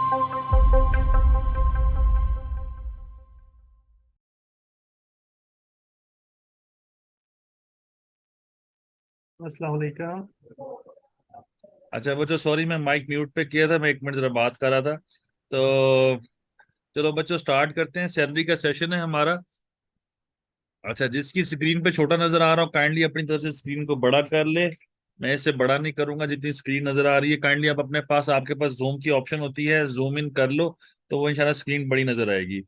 अस्सलाम वालेकुम। अच्छा बच्चों, सॉरी मैं माइक म्यूट पे किया था। मैं एक मिनट जरा बात कर रहा था। तो चलो बच्चों, स्टार्ट करते हैं। सैलरी का सेशन है हमारा। अच्छा, जिसकी स्क्रीन पे छोटा नजर आ रहा हो काइंडली अपनी तरफ से स्क्रीन को बड़ा कर ले। मैं इसे बड़ा नहीं करूंगा। जितनी स्क्रीन नजर आ रही है काइंडली आप अपने पास, आपके पास जूम की ऑप्शन होती है, जूम इन कर लो। तो वो इंशाल्लाह स्क्रीन बड़ी नजर आएगी।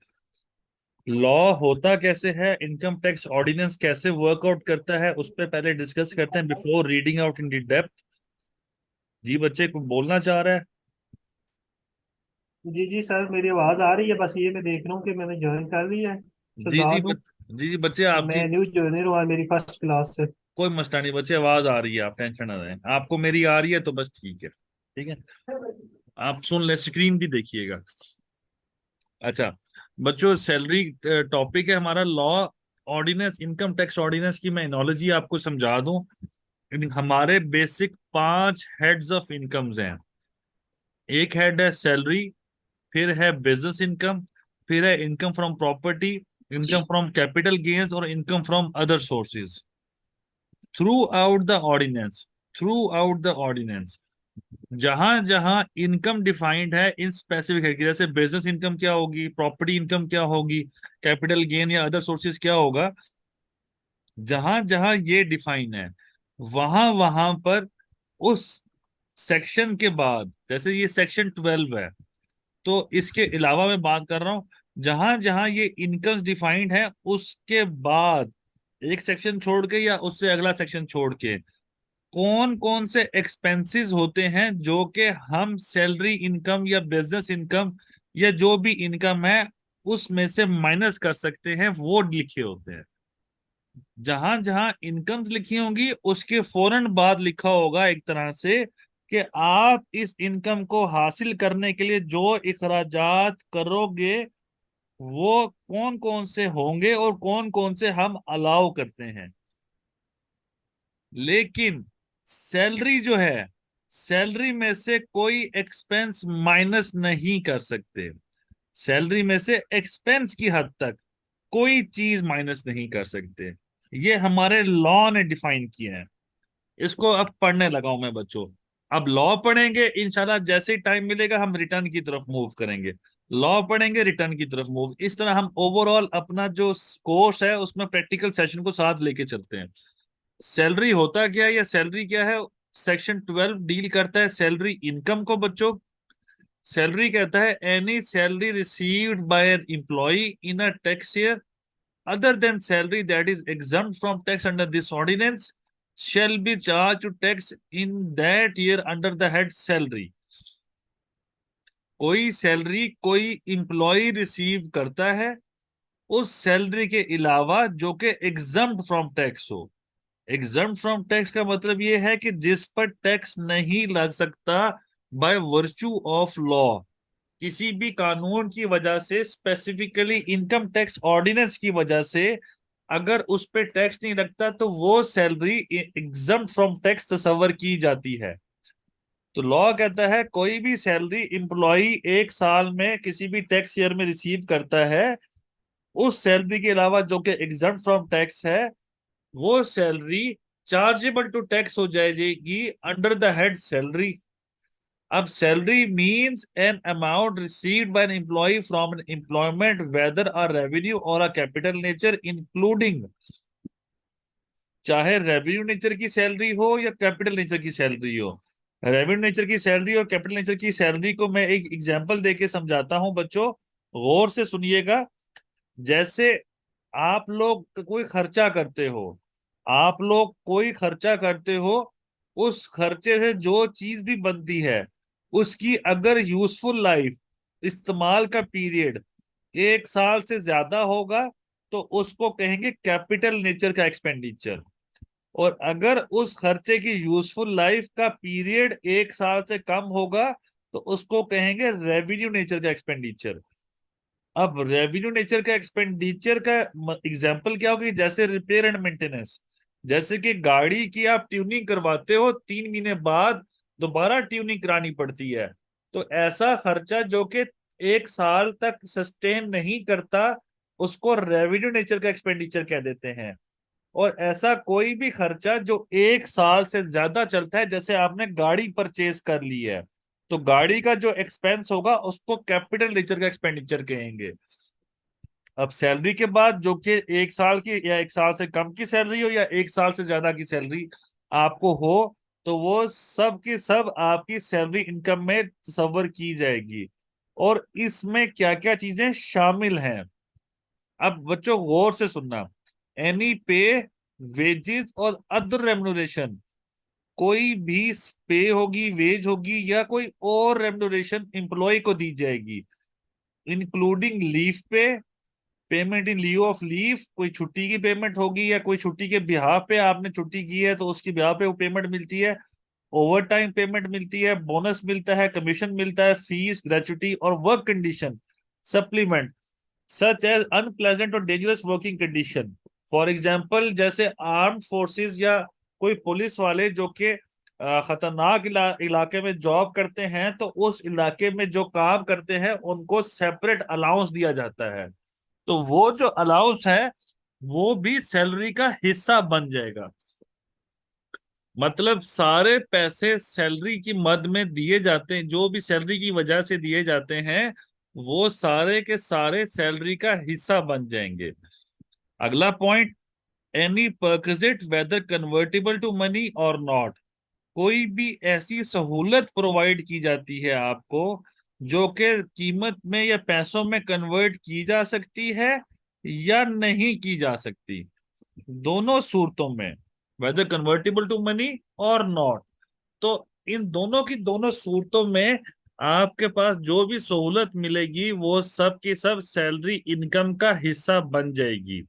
लॉ होता कैसे है, इनकम टैक्स ऑर्डिनेंस कैसे वर्कआउट करता है, उस पर पहले डिस्कस करते हैं before reading out in the depth. जी बच्चे को बोलना चाह रहा है? जी जी सर, मेरी आवाज़ आ रही है। बस ये मैं देख रहा हूँ कि मैंने ज्वाइन कर लिया है। जी जी सरदार हूँ। जी जी बच्चे आपकी मैं न्यू ज्वाइनर हुआ, मेरी फर्स्ट क्लास से। कोई मसला नहीं बच्चे, आवाज आ रही है, आप टेंशन ना लें। आपको मेरी आ रही है तो बस ठीक है। ठीक है, आप सुन ले, स्क्रीन भी देखिएगा। अच्छा बच्चों, सैलरी टॉपिक है हमारा law ordinance, income tax ordinance की मैं एनोलॉजी आपको समझा दूं। हमारे बेसिक 5 हेड्स ऑफ इनकम्स हैं। एक हेड है सैलरी, फिर है बिजनेस इनकम, फिर है income from property, income from capital gains और income from other sources. Throughout the ordinance, throughout the ordinance जहां जहां इनकम डिफाइंड है इन स्पेसिफिक है कि जैसे बिजनेस इनकम क्या होगी, प्रॉपर्टी इनकम क्या होगी, कैपिटल गेन या अदर सोर्सेज क्या होगा, जहां जहां ये डिफाइन है वहां वहां पर उस सेक्शन के बाद, जैसे ये सेक्शन 12 है तो इसके अलावा मैं बात कर रहा हूं जहां जहां ये इनकम्स डिफाइंड है उसके बाद एक सेक्शन छोड़ के या उससे अगला सेक्शन छोड़ के कौन कौन से एक्सपेंसेस होते हैं जो कि हम सैलरी इनकम या बिजनेस इनकम या जो भी इनकम है उसमें से माइनस कर सकते हैं, वो लिखे होते हैं। जहां जहां इनकम्स लिखी होंगी उसके फौरन बाद लिखा होगा एक तरह से कि आप इस इनकम को हासिल करने के लिए जो इखराजात करोगे वो कौन कौन से होंगे और कौन कौन से हम अलाउ करते हैं। लेकिन सैलरी जो है, सैलरी में से कोई एक्सपेंस माइनस नहीं कर सकते। सैलरी में से एक्सपेंस की हद तक कोई चीज माइनस नहीं कर सकते। ये हमारे लॉ ने डिफाइन किया है। इसको अब पढ़ने लगा हूं मैं बच्चों। अब लॉ पढ़ेंगे इंशाल्लाह, जैसे ही टाइम मिलेगा हम रिटर्न की तरफ मूव करेंगे। लॉ पढ़ेंगे, रिटर्न की तरफ मूव, इस तरह हम ओवरऑल अपना जो कोर्स है उसमें प्रैक्टिकल सेशन को साथ लेके चलते हैं। सैलरी होता क्या है या सैलरी क्या है? सेक्शन 12 डील करता है सैलरी इनकम को बच्चों। सैलरी कहता है any salary received by an employee in a tax year other than salary that is exempt from tax under this ordinance shall be charged to tax in that year under the head salary। कोई salary कोई employee receive करता है उस salary के अलावा जो कि exempt from tax हो। एग्जम्प्ट फ्रॉम टैक्स का मतलब ये है कि जिस पर टैक्स नहीं लग सकता बाय वर्च्यू ऑफ लॉ, किसी भी कानून की वजह से, स्पेसिफिकली इनकम टैक्स ऑर्डिनेंस की वजह से अगर उस पे टैक्स नहीं लगता तो वो सैलरी एग्जम्प्ट फ्रॉम टैक्स तस्वर की जाती है। तो लॉ कहता है कोई भी सैलरी इंप्लॉय एक साल में किसी भी टैक्स ईयर में रिसीव करता है उस सैलरी के अलावा जो कि एग्जम्प्ट फ्रॉम टैक्स है, वो सैलरी चार्जेबल टू टैक्स हो जाएगी अंडर द हेड सैलरी। अब salary means an amount received by an employee from an employment whether a revenue or a capital nature including, चाहे रेवेन्यू नेचर की salary हो या capital nature की salary हो। Revenue nature की salary और capital nature की सैलरी को मैं एक एग्जांपल देके समझाता हूं बच्चों, गौर से सुनिएगा। जैसे आप लोग कोई खर्चा करते हो, आप लोग कोई खर्चा करते हो, उस खर्चे से जो चीज भी बनती है उसकी अगर यूजफुल लाइफ, इस्तेमाल का पीरियड 1 साल से ज्यादा होगा तो उसको कहेंगे कैपिटल नेचर का एक्सपेंडिचर। और अगर उस खर्चे की यूजफुल लाइफ का पीरियड 1 साल से कम होगा तो उसको कहेंगे रेवेन्यू नेचर का एक्सपेंडिचर। अब रेवेन्यू नेचर का एक्सपेंडिचर का एग्जांपल क्या होगी? जैसे रिपेयर एंड मेंटेनेंस। जैसे कि गाड़ी की आप ट्यूनिंग करवाते हो, 3 महीने बाद दोबारा ट्यूनिंग करानी पड़ती है। तो ऐसा खर्चा जो कि 1 साल तक सस्टेन नहीं करता, उसको रेवेन्यू नेचर का एक्सपेंडिचर कह देते हैं। और ऐसा कोई भी खर्चा जो 1 साल से ज्यादा चलता है, जैसे आपने गाड़ी परचेज कर ली है, तो गाड़ी का जो एक्सपेंस होगा उसको कैपिटल नेचर का एक्सपेंडिचर कहेंगे। अब सैलरी के बाद जो कि 1 साल की या 1 साल से कम की सैलरी हो या 1 साल से ज्यादा की सैलरी आपको हो, तो वो सब की सब आपकी सैलरी इनकम में तस्वर की जाएगी। और इसमें क्या क्या चीजें शामिल हैं, अब बच्चों गौर से सुनना। एनी पे, वेजेस और अदर रेम्युनरेशन, कोई भी पे होगी, वेज होगी या कोई और रेम्युनरेशन एम्प्लॉय को दी जाएगी, इंक्लूडिंग लीव पे, payment in leave of leave, कोई छुट्टी की पेमेंट होगी या कोई छुट्टी के बिहाफ पे आपने छुट्टी की है तो उसकी बिहाफ पे वो पेमेंट मिलती है, ओवर टाइम पेमेंट मिलती है, बोनस मिलता है, कमीशन मिलता है, फीस, ग्रेचुटी और work condition supplement such as unpleasant और dangerous working condition. For example, जैसे आर्म फोर्सेस या कोई पुलिस वाले जो कि खतरनाक इलाके में जॉब करते हैं, तो उस इलाके में जो काम करते हैं उनको सेपरेट अलाउंस दिया जाता है। तो वो जो अलाउंस है वो भी सैलरी का हिस्सा बन जाएगा। मतलब सारे पैसे सैलरी की मद में दिए जाते हैं, जो भी सैलरी की वजह से दिए जाते हैं वो सारे के सारे सैलरी का हिस्सा बन जाएंगे। अगला point, any perquisite whether convertible to money और नॉट, कोई भी ऐसी सहूलत प्रोवाइड की जाती है आपको जो कि कीमत में या पैसों में कन्वर्ट की जा सकती है या नहीं की जा सकती, दोनों सूरतों में, वेदर कन्वर्टेबल टू मनी और नॉट। तो इन दोनों की दोनों सूरतों में आपके पास जो भी सहूलत मिलेगी वो सब की सब सैलरी इनकम का हिस्सा बन जाएगी।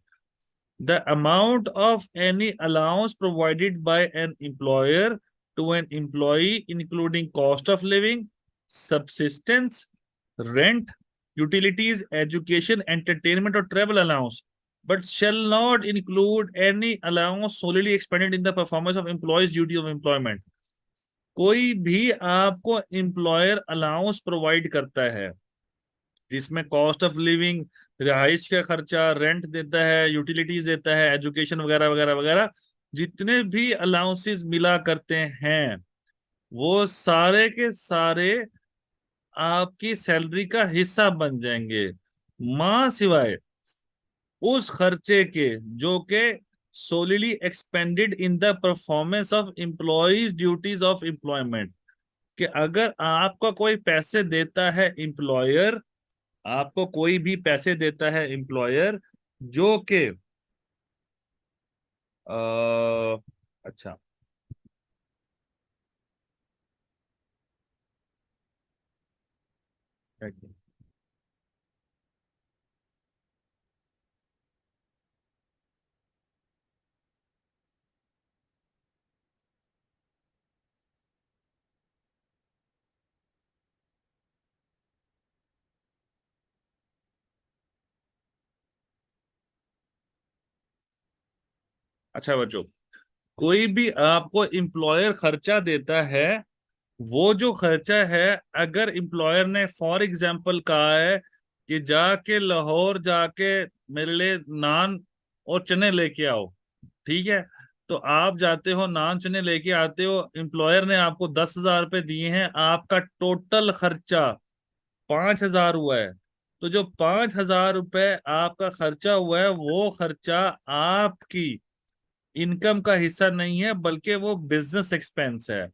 The amount of any allowance provided by an employer to an employee including cost of living, subsistence, rent, utilities, education, entertainment और travel allowance, but shall not include any allowance solely expended in the performance of employees duty of employment। कोई भी आपको employer allowance provide करता है जिसमें cost of living, रिहाइश का खर्चा, rent देता है, यूटिलिटीज देता है, एजुकेशन वगैरह वगैरह वगैरह, जितने भी अलाउंसेस मिला करते हैं वो सारे के सारे आपकी सैलरी का हिस्सा बन जाएंगे, मां सिवाय उस खर्चे के जो के सोलिली expanded in the performance of employees duties of employment. कि अगर आपका कोई पैसे देता है एम्प्लॉयर, आपको कोई भी पैसे देता है एम्प्लॉयर जो कि अच्छा, अच्छा बच्चों, कोई भी आपको एम्प्लॉयर खर्चा देता है, वो जो खर्चा है, अगर एम्प्लॉयर ने फॉर एग्जाम्पल कहा है कि जाके लाहौर जाके मेरे लिए नान और चने लेके आओ, ठीक है, तो आप जाते हो, नान चने लेके आते हो, एम्प्लॉयर ने आपको 10,000 रुपये दिए हैं, आपका टोटल खर्चा 5,000 हुआ है। तो जो 5,000 रुपये आपका खर्चा हुआ है वो खर्चा आपकी इनकम का हिस्सा नहीं है बल्कि वो बिजनेस एक्सपेंस है।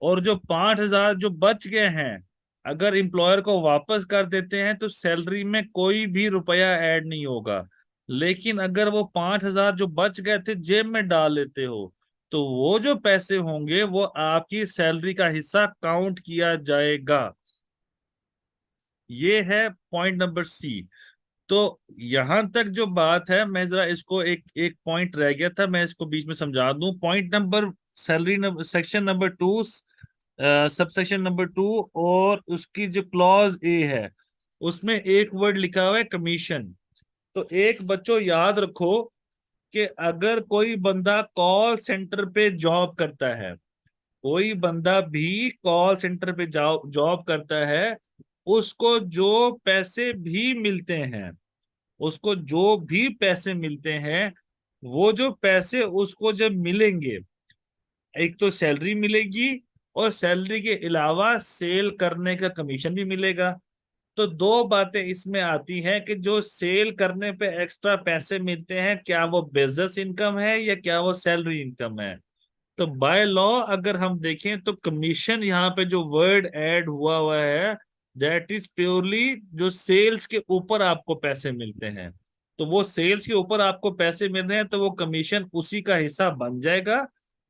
और जो 5,000 जो बच गए हैं, अगर एम्प्लॉयर को वापस कर देते हैं तो सैलरी में कोई भी रुपया ऐड नहीं होगा। लेकिन अगर वो 5,000 जो बच गए थे जेब में डाल लेते हो, तो वो जो पैसे होंगे वो आपकी सैलरी का हिस्सा काउंट किया जाएगा। ये है पॉइंट नंबर सी। तो यहां तक जो बात है, मैं जरा इसको एक एक पॉइंट रह गया था, मैं इसको बीच में समझा दूं। Point number salary number section number 2, sub section number 2, और उसकी जो क्लॉज ए है उसमें एक वर्ड लिखा हुआ है कमीशन। तो एक बच्चों याद रखो कि अगर कोई बंदा कॉल सेंटर पे जॉब करता है, कोई बंदा भी कॉल सेंटर पे जॉब करता है, उसको जो पैसे भी मिलते हैं, उसको जो भी पैसे मिलते हैं, वो जो पैसे उसको जब मिलेंगे, एक तो सैलरी मिलेगी और सैलरी के अलावा सेल करने का कमीशन भी मिलेगा। तो दो बातें इसमें आती हैं कि जो सेल करने पे एक्स्ट्रा पैसे मिलते हैं, क्या वो बिजनेस इनकम है या क्या वो सैलरी इनकम है। तो बाय लॉ अगर हम देखें तो कमीशन, यहाँ पे जो वर्ड ऐड हुआ हुआ है, दैट इज प्योरली जो सेल्स के ऊपर आपको पैसे मिलते हैं। तो वो सेल्स के ऊपर आपको पैसे मिल रहे हैं तो वो कमीशन उसी का हिस्सा बन जाएगा,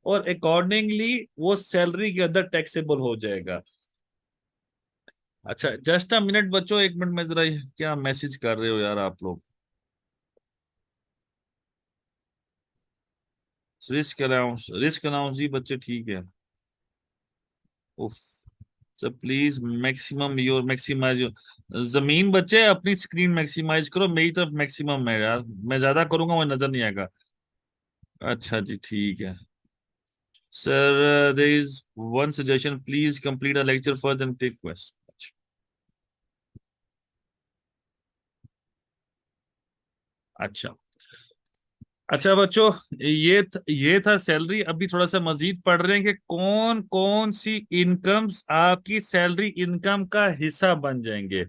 और अकॉर्डिंगली वो सैलरी के अंदर टैक्सेबल हो जाएगा। अच्छा जस्ट अ मिनट बच्चों, एक मिनट में जरा, क्या मैसेज कर रहे हो यार आप लोग। रिस्क अनाउंस जी बच्चे, ठीक है। उफ। तो please maximum your maximize your, जमीन बच्चे अपनी स्क्रीन मैक्सिमाइज करो, मेरी तरफ मैक्सिमम है यार, मैं ज्यादा करूंगा वो नजर नहीं आएगा। अच्छा जी ठीक है। Sir there is one suggestion, please complete a lecture first and take question. अच्छा। अच्छा बच्चों, ये था सैलरी। अभी थोड़ा सा मजीद पढ़ रहे हैं कि कौन कौन सी इनकम्स आपकी सैलरी इनकम का हिस्सा बन जाएंगे।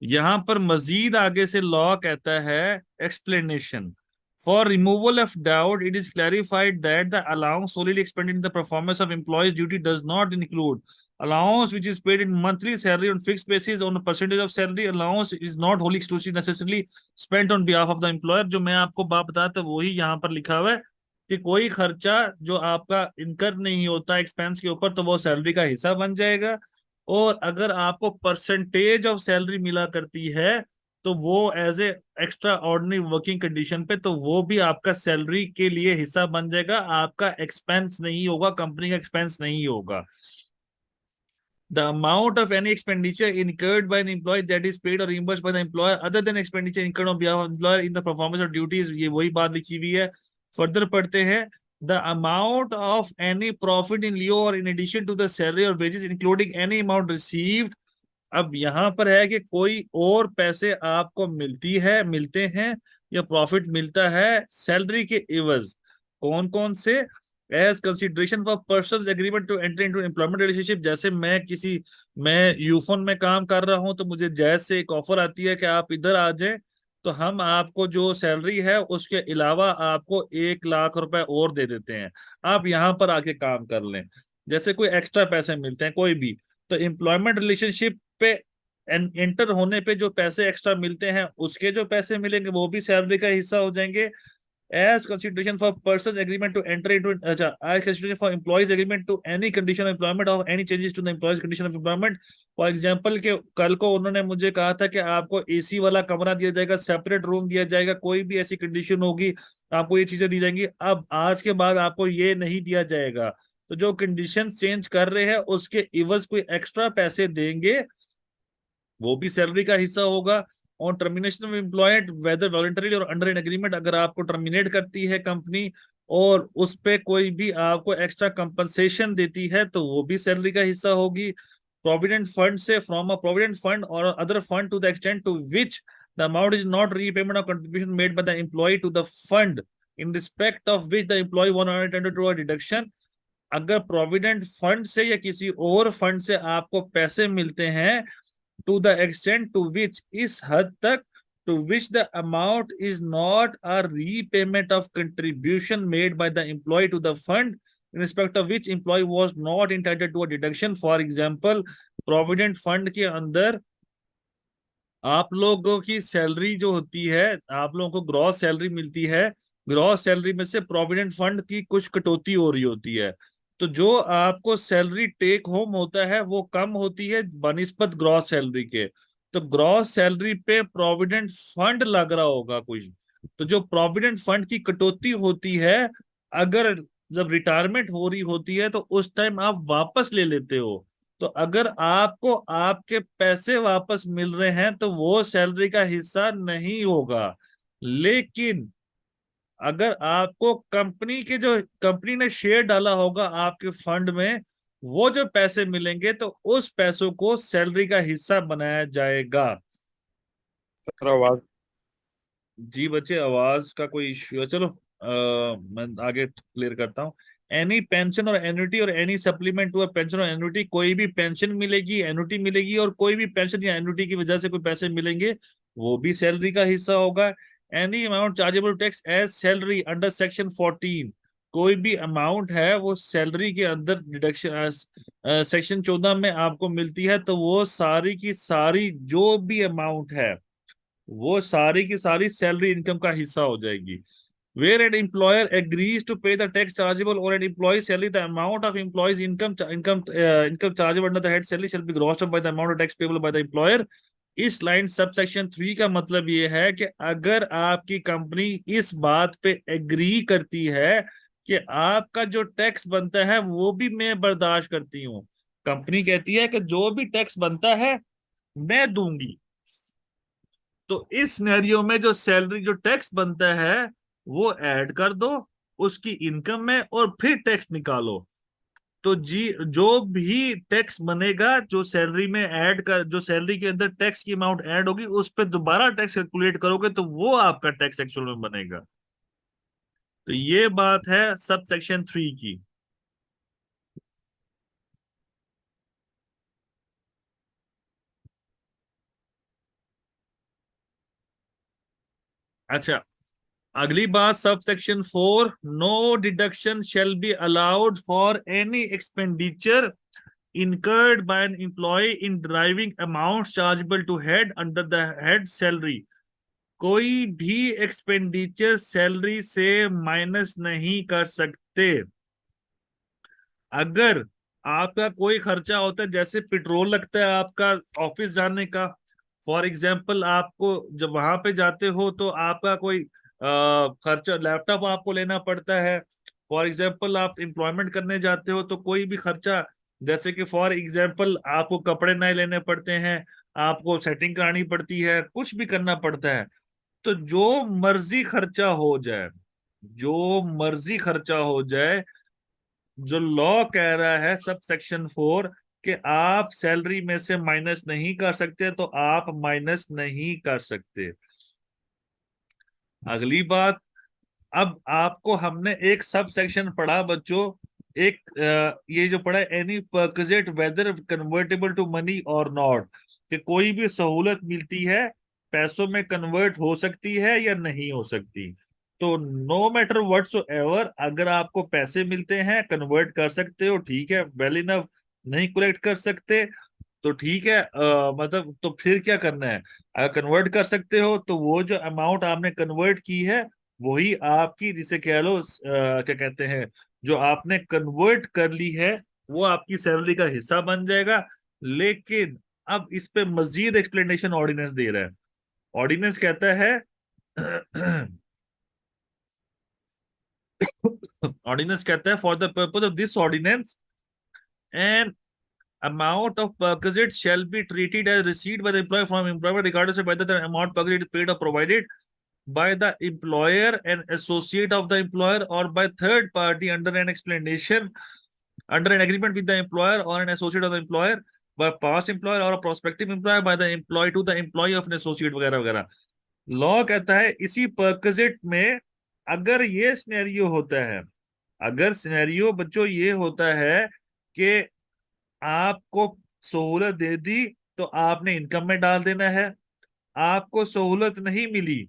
यहां पर मजीद आगे से लॉ कहता है, explanation, for removal of doubt it is clarified that the allowance solely expended in the performance of employees duty does not include allowance which is paid in monthly salary on fixed basis on a percentage of salary. Allowance is not wholly exclusively necessarily spent on behalf of the employer। जो मैं आपको बात बताया था वही यहाँ पर लिखा हुआ है कि कोई खर्चा जो आपका इनकर नहीं होता एक्सपेंस के ऊपर, तो वो सैलरी का हिस्सा बन जाएगा। और अगर आपको परसेंटेज ऑफ सैलरी मिला करती है, तो वो as a extraordinary working condition पे, तो वो भी आपका सैलरी के लिए हिस्सा बन जाएगा, आपका एक्सपेंस नहीं होगा, कंपनी का एक्सपेंस नहीं होगा। The amount of any expenditure incurred by an employee that is paid or reimbursed by the employer other than expenditure incurred on behalf of employer in the performance of duties, ये वही बात लिखी हुई है। Further पढ़ते हैं, the amount of any profit in lieu or in addition to the salary or wages including any amount received। अब यहां पर है कि कोई और पैसे आपको मिलते हैं या प्रॉफिट मिलता है सैलरी के एवज। कौन कौन से? As consideration for personal agreement to enter into employment relationship. जैसे मैं यूफोन में काम कर रहा हूं, तो मुझे जैज से एक ऑफर आती है कि आप इधर आ जाएं, तो हम आपको जो सैलरी है उसके अलावा आपको 1 लाख रुपए और दे देते हैं, आप यहाँ पर आके काम कर लें। जैसे कोई एक्स्ट्रा पैसे मिलते हैं कोई भी, तो एम्प्लॉयमेंट रिलेशनशिप पे एंटर होने पे जो पैसे एक्स्ट्रा मिलते हैं, उसके जो पैसे मिलेंगे वो भी सैलरी का हिस्सा हो जाएंगे। As consideration for person agreement to enter into, अच्छा, as consideration for employee's agreement to any condition of employment और any changes to the employee's condition of employment. For example के कल को उन्होंने मुझे कहा था कि आपको एसी वाला कमरा दिया जाएगा, सेपरेट रूम दिया जाएगा, कोई भी ऐसी कंडीशन होगी आपको ये चीजें दी जाएंगी। अब आज के बाद आपको ये नहीं दिया जाएगा, तो जो कंडीशन चेंज कर रहे हैं उसके इवज कोई एक्स्ट्रा पैसे देंगे, वो भी सैलरी का हिस्सा होगा। On termination of employed whether voluntary or under an agreement, अगर आपको टर्मिनेट करती है कंपनी और उस पे कोई भी आपको एक्स्ट्रा कंपनसेशन देती है, तो वो भी सैलरी का हिस्सा होगी। प्रोविडेंट फंड से, फ्रॉम अ प्रोविडेंट फंड और other fund to the extent to which the amount is not repayment of contribution made by the employee to the fund in respect of which the employee one attended to a deduction. अगर provident fund से या किसी और fund से आपको पैसे मिलते हैं, to the extent to which, इस हद तक, to which the amount is not a repayment of contribution made by the employee to the fund in respect of which employee was not entitled to a deduction। For example, provident fund के अंदर आप लोगों की salary जो होती है, आप लोगों को ग्रॉस सैलरी मिलती है, ग्रॉस सैलरी में से प्रोविडेंट फंड की कुछ कटौती हो रही होती है, तो जो आपको सैलरी टेक होम होता है वो कम होती है बनिस्बत ग्रॉस सैलरी के। तो ग्रॉस सैलरी पे प्रोविडेंट फंड लग रहा होगा कुछ, तो जो प्रोविडेंट फंड की कटौती होती है, अगर जब रिटायरमेंट हो रही होती है तो उस टाइम आप वापस ले लेते हो। तो अगर आपको आपके पैसे वापस मिल रहे हैं तो वो सैलरी का हिस्सा नहीं होगा। लेकिन अगर आपको कंपनी ने शेयर डाला होगा आपके फंड में, वो जो पैसे मिलेंगे तो उस पैसों को सैलरी का हिस्सा बनाया जाएगा। सर आवाज। जी बच्चे, आवाज का कोई इश्यू है? चलो मैं आगे क्लियर करता हूँ। Any pension or annuity or any supplement to a pension or annuity, कोई भी पेंशन मिलेगी, एन्युटी मिलेगी, और कोई भी पेंशन या एन्युटी की वजह से कोई पैसे मिलेंगे, वो भी सैलरी का हिस्सा होगा। Any amount chargeable tax as salary under section 14, कोई भी अमाउंट है वो सैलरी के अंदर डिडक्शन सेक्शन 14 में आपको मिलती है, तो वो सारी की सारी जो भी अमाउंट है वो सारी की सारी सैलरी इनकम का हिस्सा हो जाएगी। Where an employer agrees to pay the tax chargeable or an employee's salary, the amount of employee's income chargeable under the head salary shall be grossed up by the amount of tax payable by the employer. इस line subsection 3 का मतलब ये है कि अगर आपकी company इस बात पे एग्री करती है कि आपका जो टैक्स बनता है वो भी मैं बर्दाश्त करती हूँ, कंपनी कहती है कि जो भी टैक्स बनता है मैं दूंगी, तो इस सिनेरियो में जो सैलरी जो टैक्स बनता है वो ऐड कर दो उसकी इनकम में और फिर टैक्स निकालो। तो जी जो भी टैक्स बनेगा जो सैलरी में ऐड कर, जो सैलरी के अंदर टैक्स की अमाउंट ऐड होगी उस पर दोबारा टैक्स कैलकुलेट करोगे तो वो आपका टैक्स एक्चुअल में बनेगा। तो ये बात है सब सेक्शन 3 की। अच्छा, अगली बात sub section 4, no deduction shall be allowed for any expenditure incurred by an employee in deriving amounts chargeable to head under the head salary, कोई भी एक्सपेंडिचर सैलरी से माइनस नहीं कर सकते। अगर आपका कोई खर्चा होता है, जैसे पेट्रोल लगता है आपका ऑफिस जाने का, फॉर एग्जांपल आपको जब वहां पे जाते हो तो आपका कोई खर्चा, लैपटॉप आपको लेना पड़ता है, फॉर एग्जांपल आप एम्प्लॉयमेंट करने जाते हो तो कोई भी खर्चा, जैसे कि फॉर एग्जांपल आपको कपड़े नए लेने पड़ते हैं, आपको सेटिंग करानी पड़ती है, कुछ भी करना पड़ता है, तो जो मर्जी खर्चा हो जाए, जो मर्जी खर्चा हो जाए, जो लॉ कह रहा है सब सेक्शन 4 कि आप सैलरी में से माइनस नहीं कर सकते, तो आप माइनस नहीं कर सकते। अगली बात, अब आपको हमने एक सब सेक्शन पढ़ा बच्चों, एक ये जो पढ़ा any perquisite whether convertible to money और नॉट, कि कोई भी सहूलत मिलती है पैसों में कन्वर्ट हो सकती है या नहीं हो सकती। तो नो मैटर व्हाट्सो एवर, अगर आपको पैसे मिलते हैं कन्वर्ट कर सकते हो, ठीक है, वेल इनफ। नहीं कलेक्ट कर सकते तो ठीक है, मतलब तो फिर क्या करना है, अगर कन्वर्ट कर सकते हो तो वो जो अमाउंट आपने कन्वर्ट की है वही आपकी, जिसे कह लो क्या कहते हैं, जो आपने कन्वर्ट कर ली है वो आपकी सैलरी का हिस्सा बन जाएगा। लेकिन अब इस पे मजीद एक्सप्लेनेशन ऑर्डिनेंस दे रहा है। ऑर्डिनेंस कहता है ऑर्डिनेंस कहता है for the purpose of this ordinance and amount of perquisite shall be treated as received by the employer from employer regardless of whether the amount perquisite is paid or provided by the employer, an associate of the employer, or by third party under an explanation, under an agreement with the employer or an associate of the employer, by past employer or a prospective employer, by the employee to the employee of an associate वगैरह वगैरह। Law कहता है इसी perquisite में अगर ये scenario होता है, अगर सिनेरियो बच्चों ये होता है कि आपको सहूलत दे दी तो आपने इनकम में डाल देना है, आपको सहूलत नहीं मिली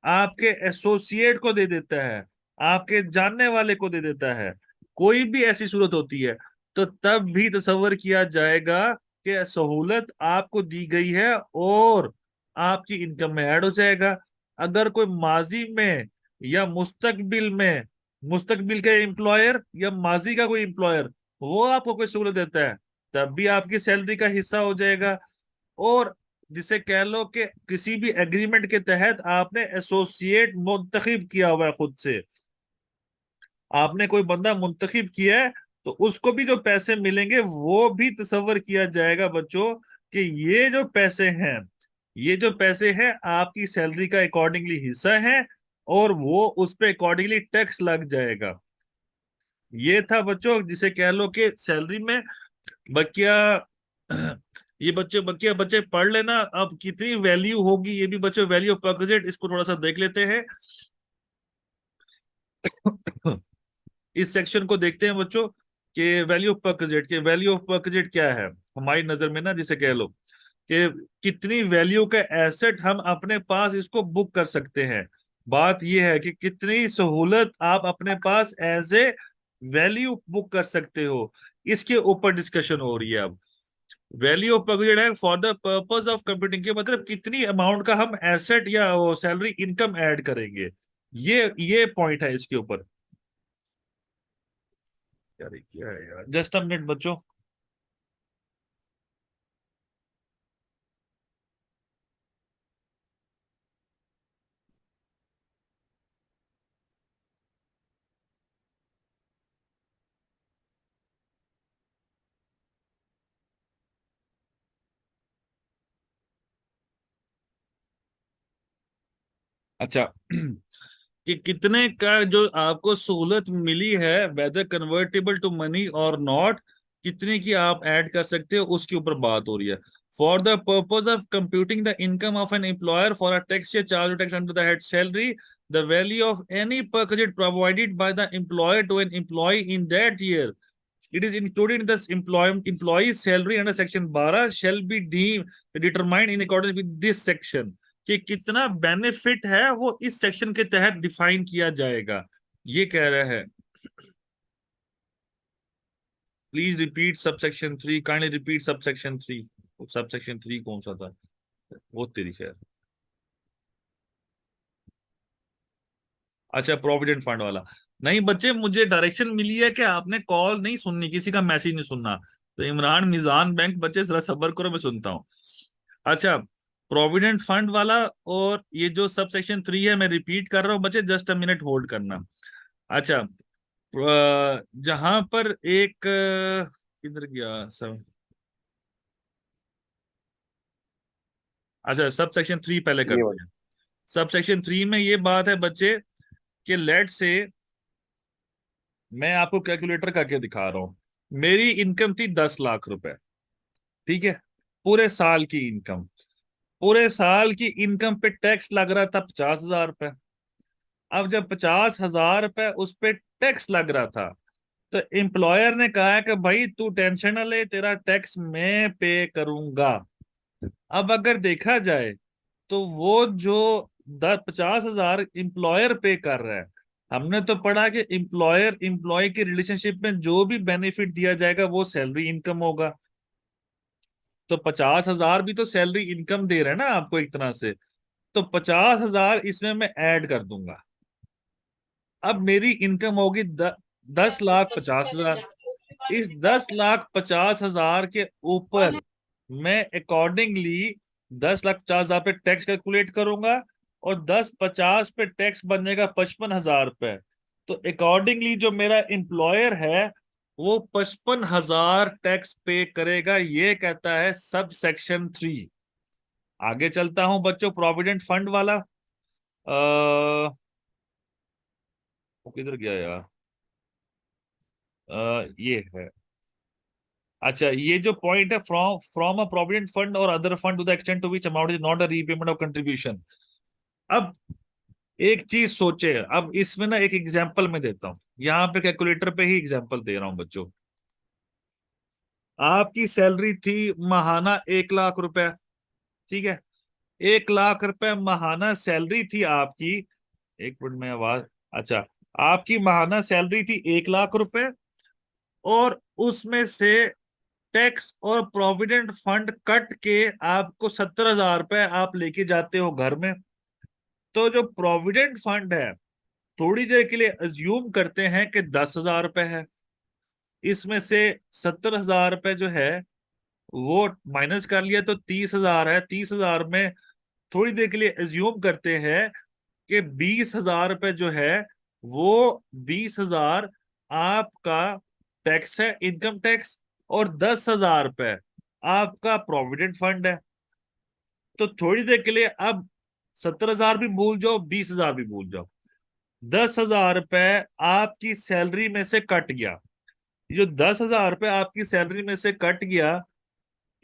आपके एसोसिएट को दे देता है, आपके जानने वाले को दे देता है, कोई भी ऐसी सूरत होती है, तो तब भी तसव्वुर किया जाएगा कि सहूलत आपको दी गई है और आपकी इनकम में ऐड हो जाएगा। अगर कोई माजी में या मुस्तकबिल में, मुस्तकबिल का एम्प्लॉयर या माजी का कोई एम्प्लॉयर वो आपको कोई सहूलत देता है तब भी आपकी सैलरी का हिस्सा हो जाएगा। और जिसे कह लो कि किसी भी एग्रीमेंट के तहत आपने एसोसिएट मुंतखब किया हुआ है, खुद से आपने कोई बंदा मुंतखब किया है, तो उसको भी जो पैसे मिलेंगे वो भी तसव्वुर किया जाएगा बच्चों कि ये जो पैसे हैं, ये जो पैसे हैं आपकी सैलरी का अकॉर्डिंगली हिस्सा है और वो उस पे अकॉर्डिंगली टैक्स लग जाएगा। ये था बच्चों, जिसे कह लो कि सैलरी में बकिया। ये बच्चे बकिया बच्चे पढ़ लेना। अब कितनी वैल्यू होगी ये भी बच्चों, वैल्यू ऑफ परक्विजिट, इसको थोड़ा सा देख लेते हैं। इस सेक्शन को देखते हैं बच्चों कि वैल्यू ऑफ परक्विजिट के वैल्यू ऑफ परक्विजिट क्या है हमारी नजर में ना, जिसे कह लो कि कितनी वैल्यू का एसेट हम अपने पास इसको बुक कर सकते हैं। बात यह है कि कितनी सहूलत आप अपने पास एज ए वैल्यू बुक कर सकते हो, इसके ऊपर डिस्कशन हो रही है अब। वैल्यू ऑफ परक्विजिट है for the purpose of computing, के मतलब कितनी अमाउंट का हम एसेट या सैलरी इनकम ऐड करेंगे। ये पॉइंट है इसके ऊपर। यार क्या है यार, जस्ट अ मिनट बच्चों। अच्छा। कि कितने का जो आपको सहूलत मिली है, वेदर कन्वर्टेबल टू मनी और नॉट, कितने की आप ऐड कर सकते हो, उसके ऊपर बात हो रही है। For the purpose of computing the income of an employer for a tax year charge tax under the head salary, the value of any perquisite provided by the employer to an employee in that year, it is included in this employee's salary under section 12 shall be determined in accordance with this section, कि कितना benefit है वो इस section के तहत define किया जाएगा, ये कह रहा है। Please repeat subsection 3, kindly repeat subsection 3। Subsection 3 कौन सा था वो, तेरी खैर। अच्छा, प्रोविडेंट फंड वाला। नहीं बच्चे, मुझे डायरेक्शन मिली है कि आपने कॉल नहीं सुननी, किसी का मैसेज नहीं सुनना। तो इमरान मिजान बैंक, बच्चे जरा सब्र करो, मैं सुनता हूँ। अच्छा, प्रोविडेंट फंड वाला, और ये जो सब सेक्शन 3 है, मैं रिपीट कर रहा हूँ बच्चे, जस्ट अ मिनट होल्ड करना। अच्छा, जहां पर एक किधर गया सब। अच्छा, सब सेक्शन 3 पहले ये करते हैं। सब सेक्शन 3 में ये बात है बच्चे कि लेट से, मैं आपको कैलकुलेटर करके दिखा रहा हूं। मेरी इनकम थी 10 लाख रुपए, ठीक है, पूरे साल की इनकम। पूरे साल की इनकम पे टैक्स लग रहा था 50,000 रुपए। अब जब 50,000 रुपए उस पे टैक्स लग रहा था, तो एम्प्लॉयर ने कहा कि भाई तू टेंशन न ले, तेरा टैक्स मैं पे करूंगा। अब अगर देखा जाए तो वो जो 50,000 एम्प्लॉयर पे कर रहा है, हमने तो पढ़ा कि एम्प्लॉयर एम्प्लॉय के रिलेशनशिप में जो भी बेनिफिट दिया जाएगा वो सैलरी इनकम होगा। तो 50,000 भी तो सैलरी इनकम दे रहे हैं ना आपको एक तरह से। तो 50,000 इसमें मैं ऐड कर दूंगा। अब मेरी इनकम होगी 10,50,000। इस 10,50,000 के ऊपर मैं अकॉर्डिंगली 10,50,000 पे टैक्स कैलकुलेट करूंगा, और 10/50 पे टैक्स बन जाएगा 55,000 रुपए। तो अकॉर्डिंगली जो मेरा एम्प्लॉयर है वो 55,000 टैक्स पे करेगा, ये कहता है सब सेक्शन 3। आगे चलता हूं बच्चों, प्रोविडेंट फंड वाला। वो किधर गया यार, ये है। अच्छा, ये जो पॉइंट है, from from a provident fund और other fund to the extent to which amount is not a repayment of contribution. अब एक चीज सोचे, अब इसमें ना एक एग्जांपल मैं देता हूं, यहाँ पे कैलकुलेटर पे ही एग्जांपल दे रहा हूं बच्चों। आपकी सैलरी थी महाना 1 लाख रुपए, ठीक है, 1 लाख रुपए महाना सैलरी थी आपकी। एक मिनट में आवाज। अच्छा, आपकी महाना सैलरी थी 1 लाख रुपए, और उसमें से टैक्स और प्रोविडेंट फंड कट के आपको 70,000 रुपए आप लेके जाते हो घर में। तो जो प्रोविडेंट फंड है, थोड़ी देर के लिए अज्यूम करते हैं कि 10,000 रुपए है, इसमें से 70,000 रुपए जो है वो माइनस कर लिया तो 30,000 है। 30,000 में थोड़ी देर के लिए अज्यूम करते हैं कि 20,000 रुपए जो है, वो 20,000 आपका टैक्स है, इनकम टैक्स, और 10,000 रुपए आपका प्रोविडेंट फंड है। तो थोड़ी देर के लिए अब 70,000 भी भूल जाओ, 20,000 भी भूल जाओ, 10,000 रुपए आपकी सैलरी में से कट गया। जो 10,000 रुपए आपकी सैलरी में से कट गया,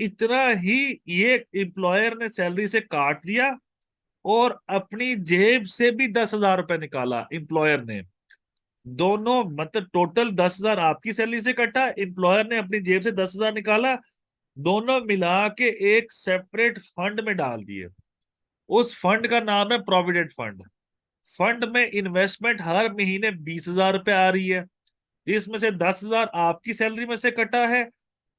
इतना ही ये एम्प्लॉयर ने सैलरी से काट दिया और अपनी जेब से भी 10,000 रुपए निकाला एम्प्लॉयर ने। दोनों मतलब टोटल 10,000 आपकी सैलरी से कटा, एम्प्लॉयर ने अपनी जेब से 10,000 निकाला, दोनों मिला के एक सेपरेट फंड में डाल दिए। उस फंड का नाम है प्रोविडेंट फंड। फंड में इन्वेस्टमेंट हर महीने 20,000 रुपए आ रही है, जिसमें से 10,000 आपकी सैलरी में से कटा है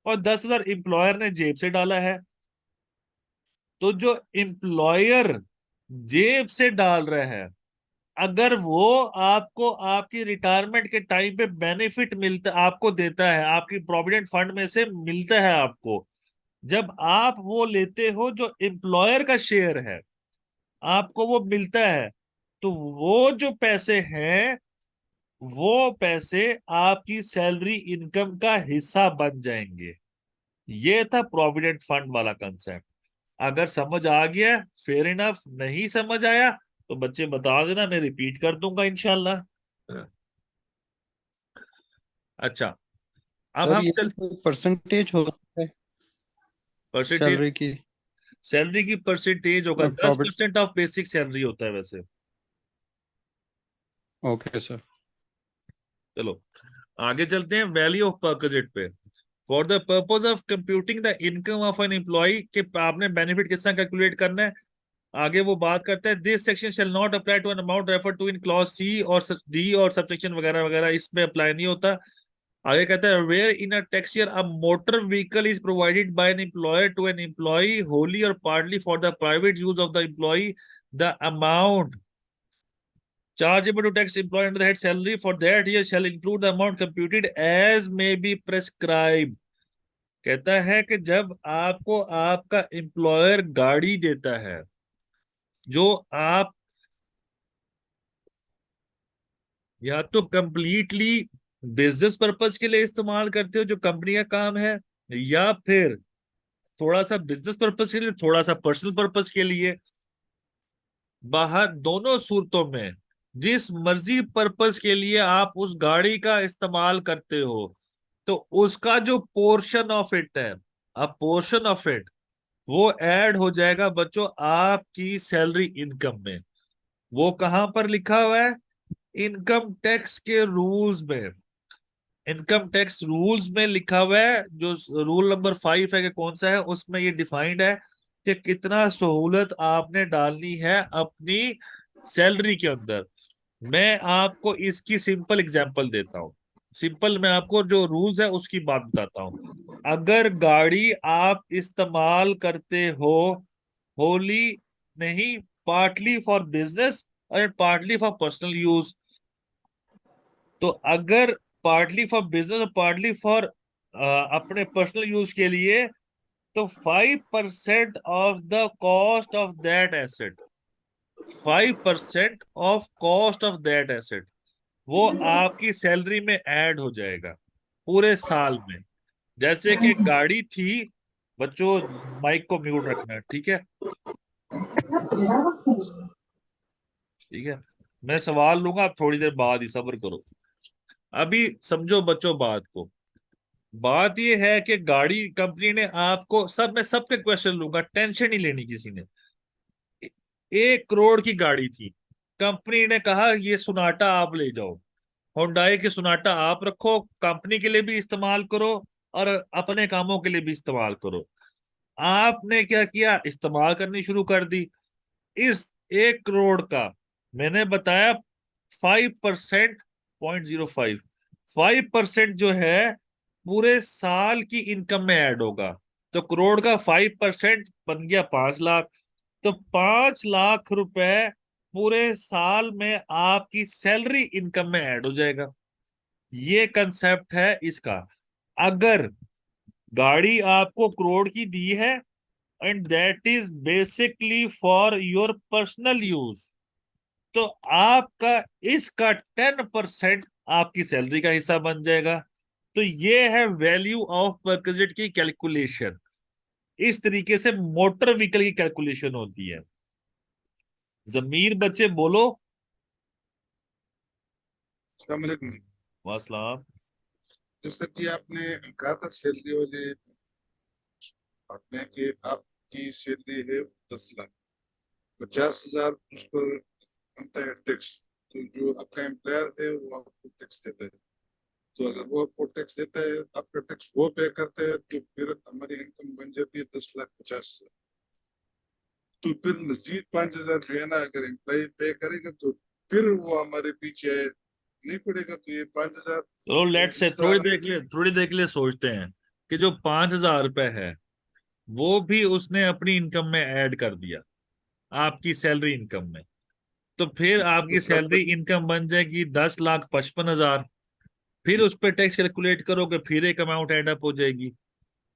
और 10,000 एम्प्लॉयर ने जेब से डाला है। तो जो एम्प्लॉयर जेब से डाल रहा है, अगर वो आपको आपकी रिटायरमेंट के टाइम पे बेनिफिट मिलता आपको देता है, आपकी प्रोविडेंट फंड में से मिलता है आपको, जब आप वो लेते हो जो एम्प्लॉयर का शेयर है, आपको वो मिलता है, तो वो जो पैसे हैं वो पैसे आपकी सैलरी इनकम का हिस्सा बन जाएंगे। ये था प्रोविडेंट फंड वाला कंसेप्ट। अगर समझ आ गया फेयर इनफ, नहीं समझ आया तो बच्चे बता देना, मैं रिपीट कर दूंगा इंशाल्लाह। अच्छा, अब सर हम ये चल परसेंटेज होता है परसेंटेज। सैलरी की सैलरी की परसेंटेज होगा, दस profit. Percent of basic salary होता है वैसे। Okay sir. चलो आगे चलते हैं वैल्यू ऑफ परक्विजिट पे। For the purpose of computing the income of an employee, के आपने बेनिफिट किस तरह कैलकुलेट करना है, आगे वो बात करता है। This section shall not apply to an amount refer to in clause C or D और सबसेक्शन वगैरह वगैरह, इसमें अप्लाई नहीं होता। आगे कहता है where in a tax year a motor vehicle is provided by an employer to an employee wholly और partly for the private use of the employee, the amount chargeable to tax employee under the head salary for that year shall include the amount computed as may be prescribed। कहता है कि जब आपको आपका employer गाड़ी देता है, जो आप या तो कंप्लीटली बिजनेस पर्पज के लिए इस्तेमाल करते हो जो कंपनी का काम है, या फिर थोड़ा सा बिजनेस पर्पज के लिए, थोड़ा सा पर्सनल पर्पज के लिए, बाहर दोनों सूरतों में जिस मर्जी पर्पस के लिए आप उस गाड़ी का इस्तेमाल करते हो, तो उसका जो पोर्शन ऑफ इट है, अब पोर्शन ऑफ इट वो ऐड हो जाएगा बच्चों आपकी सैलरी इनकम में। वो कहां पर लिखा हुआ है? इनकम टैक्स के रूल्स में। इनकम टैक्स रूल्स में लिखा हुआ है, जो रूल नंबर 5 है कि कौन सा है, उसमें ये डिफाइंड है कि कितना सहूलत आपने डालनी है अपनी सैलरी के अंदर। मैं आपको इसकी सिंपल एग्जांपल देता हूँ। सिंपल मैं आपको जो रूल्स है उसकी बात बताता हूँ। अगर गाड़ी आप इस्तेमाल करते हो होली नहीं, पार्टली फॉर बिजनेस और पार्टली फॉर पर्सनल यूज, तो अगर पार्टली फॉर बिजनेस और पार्टली फॉर अपने पर्सनल यूज के लिए, तो 5% of the cost of that asset, 5% of cost of that asset वो आपकी सैलरी में ऐड हो जाएगा पूरे साल में। जैसे कि गाड़ी थी बच्चों, माइक को म्यूट रखना है, ठीक है? ठीक है, मैं सवाल लूंगा, आप थोड़ी देर बाद ही सब्र करो। अभी समझो बच्चों बात को। बात ये है कि गाड़ी कंपनी ने आपको, सब मैं सबके क्वेश्चन लूंगा, टेंशन नहीं लेनी किसी ने। 1 करोड़ की गाड़ी थी, कंपनी ने कहा ये सोनाटा आप ले जाओ, होंडाई की सोनाटा आप रखो, कंपनी के लिए भी इस्तेमाल करो और अपने कामों के लिए भी इस्तेमाल करो। आपने क्या किया? इस्तेमाल करनी शुरू कर दी। इस 1 करोड़ का मैंने बताया 5%, 0.05, 5% जो है पूरे साल की इनकम में ऐड होगा। तो करोड़ का 5% बन गया 5 लाख। तो 5 लाख रुपए पूरे साल में आपकी सैलरी इनकम में ऐड हो जाएगा। ये कंसेप्ट है इसका। अगर गाड़ी आपको करोड़ की दी है and that is basically for your personal use, तो आपका इसका 10% आपकी सैलरी का हिस्सा बन जाएगा। तो ये है वैल्यू ऑफ परक्विजिट की कैलकुलेशन। इस तरीके से मोटर व्हीकल की कैलकुलेशन होती है। जमीर बच्चे बोलो। अस्सलाम वालेकुम। वासलाम। जैसा कि आपने कहा था सैलरी वाले आपने कि आपकी सैलरी है 10 लाख, 50,000 उस पर बनता है टैक्स। तो जो आपका एम्प्लॉयर है वो आपको टैक्स देता है। तो अगर वो आपको टैक्स देता है, आपका टैक्स वो पे करता है, तो फिर हमारी इनकम बन जाती है 10,50,000। तो फिर मजीद 5,000 जो है ना, अगर एम्प्लॉय पे करेगा तो फिर वो हमारे पीछे नहीं पड़ेगा। तो ये 5,000 चलो लेट से एक्स्ट्रा हम थोड़ी देर के लिए सोचते हैं कि जो 5,000 रुपए है वो भी उसने अपनी इनकम में ऐड कर दिया, आपकी सैलरी इनकम में। तो फिर आपकी 10 लाख। सैलरी इनकम बन जाएगी 10,55,000। फिर उस पर टैक्स कैलकुलेट करोगे, फिर एक अमाउंट एड अप हो जाएगी।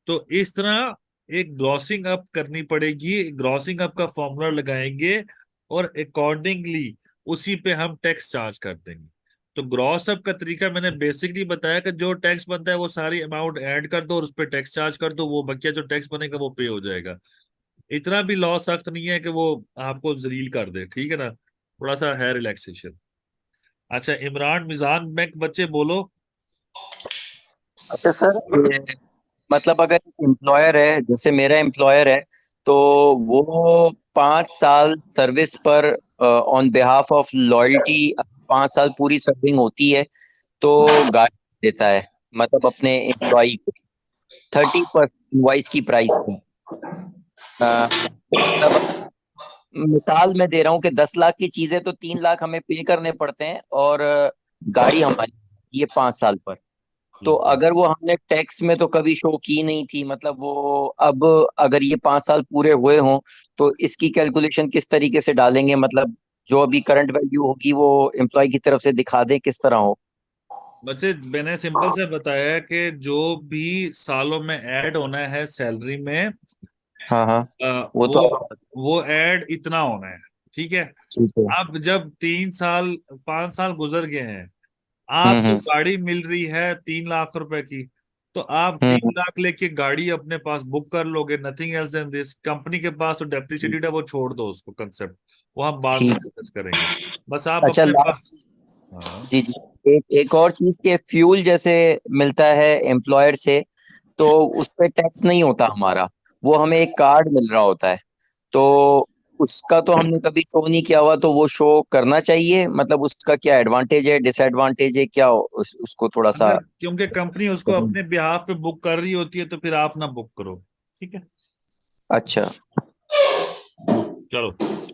तो इस तरह एक ग्रॉसिंग अप करनी पड़ेगी, ग्रॉसिंग अप का फॉर्मूला लगाएंगे और अकॉर्डिंगली उसी पे हम टैक्स चार्ज कर देंगे। तो ग्रॉस अप का तरीका मैंने बेसिकली बताया कि जो टैक्स बनता है वो सारी अमाउंट ऐड कर दो और उस पर टैक्स चार्ज कर दो, वो बकिया जो टैक्स बनेगा वो पे हो जाएगा। इतना भी लॉ सख्त नहीं है कि वो आपको जलील कर दे, ठीक है ना, थोड़ा सा है रिलैक्सेशन। अच्छा, इमरान मिजान बैंक बच्चे बोलो। अच्छा सर, ये मतलब अगर एम्प्लॉयर है, जैसे मेरा एम्प्लॉयर है, तो वो 5 साल सर्विस पर ऑन बिहाफ ऑफ लॉयल्टी 5 साल पूरी सर्विंग होती है तो गाड़ी देता है, मतलब अपने एम्प्लॉय को 30% इनवॉइस की प्राइस पे। मतलब मिसाल मैं दे रहा हूँ कि 10 लाख की चीजें तो 3 लाख हमें पे करने पड़ते हैं, और गाड़ी हमारी ये 5 साल पर। तो ठीक है। अगर वो हमने टैक्स में तो कभी शो की नहीं थी, मतलब वो अब अगर ये 5 साल पूरे हुए हों तो इसकी कैलकुलेशन किस तरीके से डालेंगे, मतलब जो अभी करंट वैल्यू होगी वो एम्प्लॉय की तरफ से दिखा दें किस तरह हो। बच्चे मैंने सिंपल से बताया कि जो भी सालों में ऐड होना है सैलरी में, हाँ हाँ, वो तो वो ऐड इतना होना है, ठीक है। ठीक है। अब जब 3 साल 5 साल गुजर गए हैं, आपको हम्म। गाड़ी मिल रही है 3 लाख रुपए की, तो आप हम्म 3 लाख लेके गाड़ी अपने पास बुक कर लोगे, nothing else than this. Company के पास तो डेप्रिसिएटेड है, वो छोड़ दो उसको कंसेप्ट, वो हम बाद में ठीक। डिस्कस करेंगे। बस आप अच्छा अपने पास। लास्ट, हाँ। जी जी, एक और चीज के फ्यूल जैसे मिलता है एम्प्लॉयर से, तो उस पे टैक्स नहीं होता हमारा, वो हमें एक कार्ड मिल रहा होता है। तो उसका तो हमने कभी शो नहीं किया हुआ, तो वो शो करना चाहिए, मतलब उसका क्या एडवांटेज है, डिसएडवांटेज है क्या, उसको थोड़ा सा। अगर क्योंकि कंपनी उसको अपने बिहाफ पे बुक कर रही होती है तो फिर आप ना बुक करो, ठीक है। अच्छा। चलो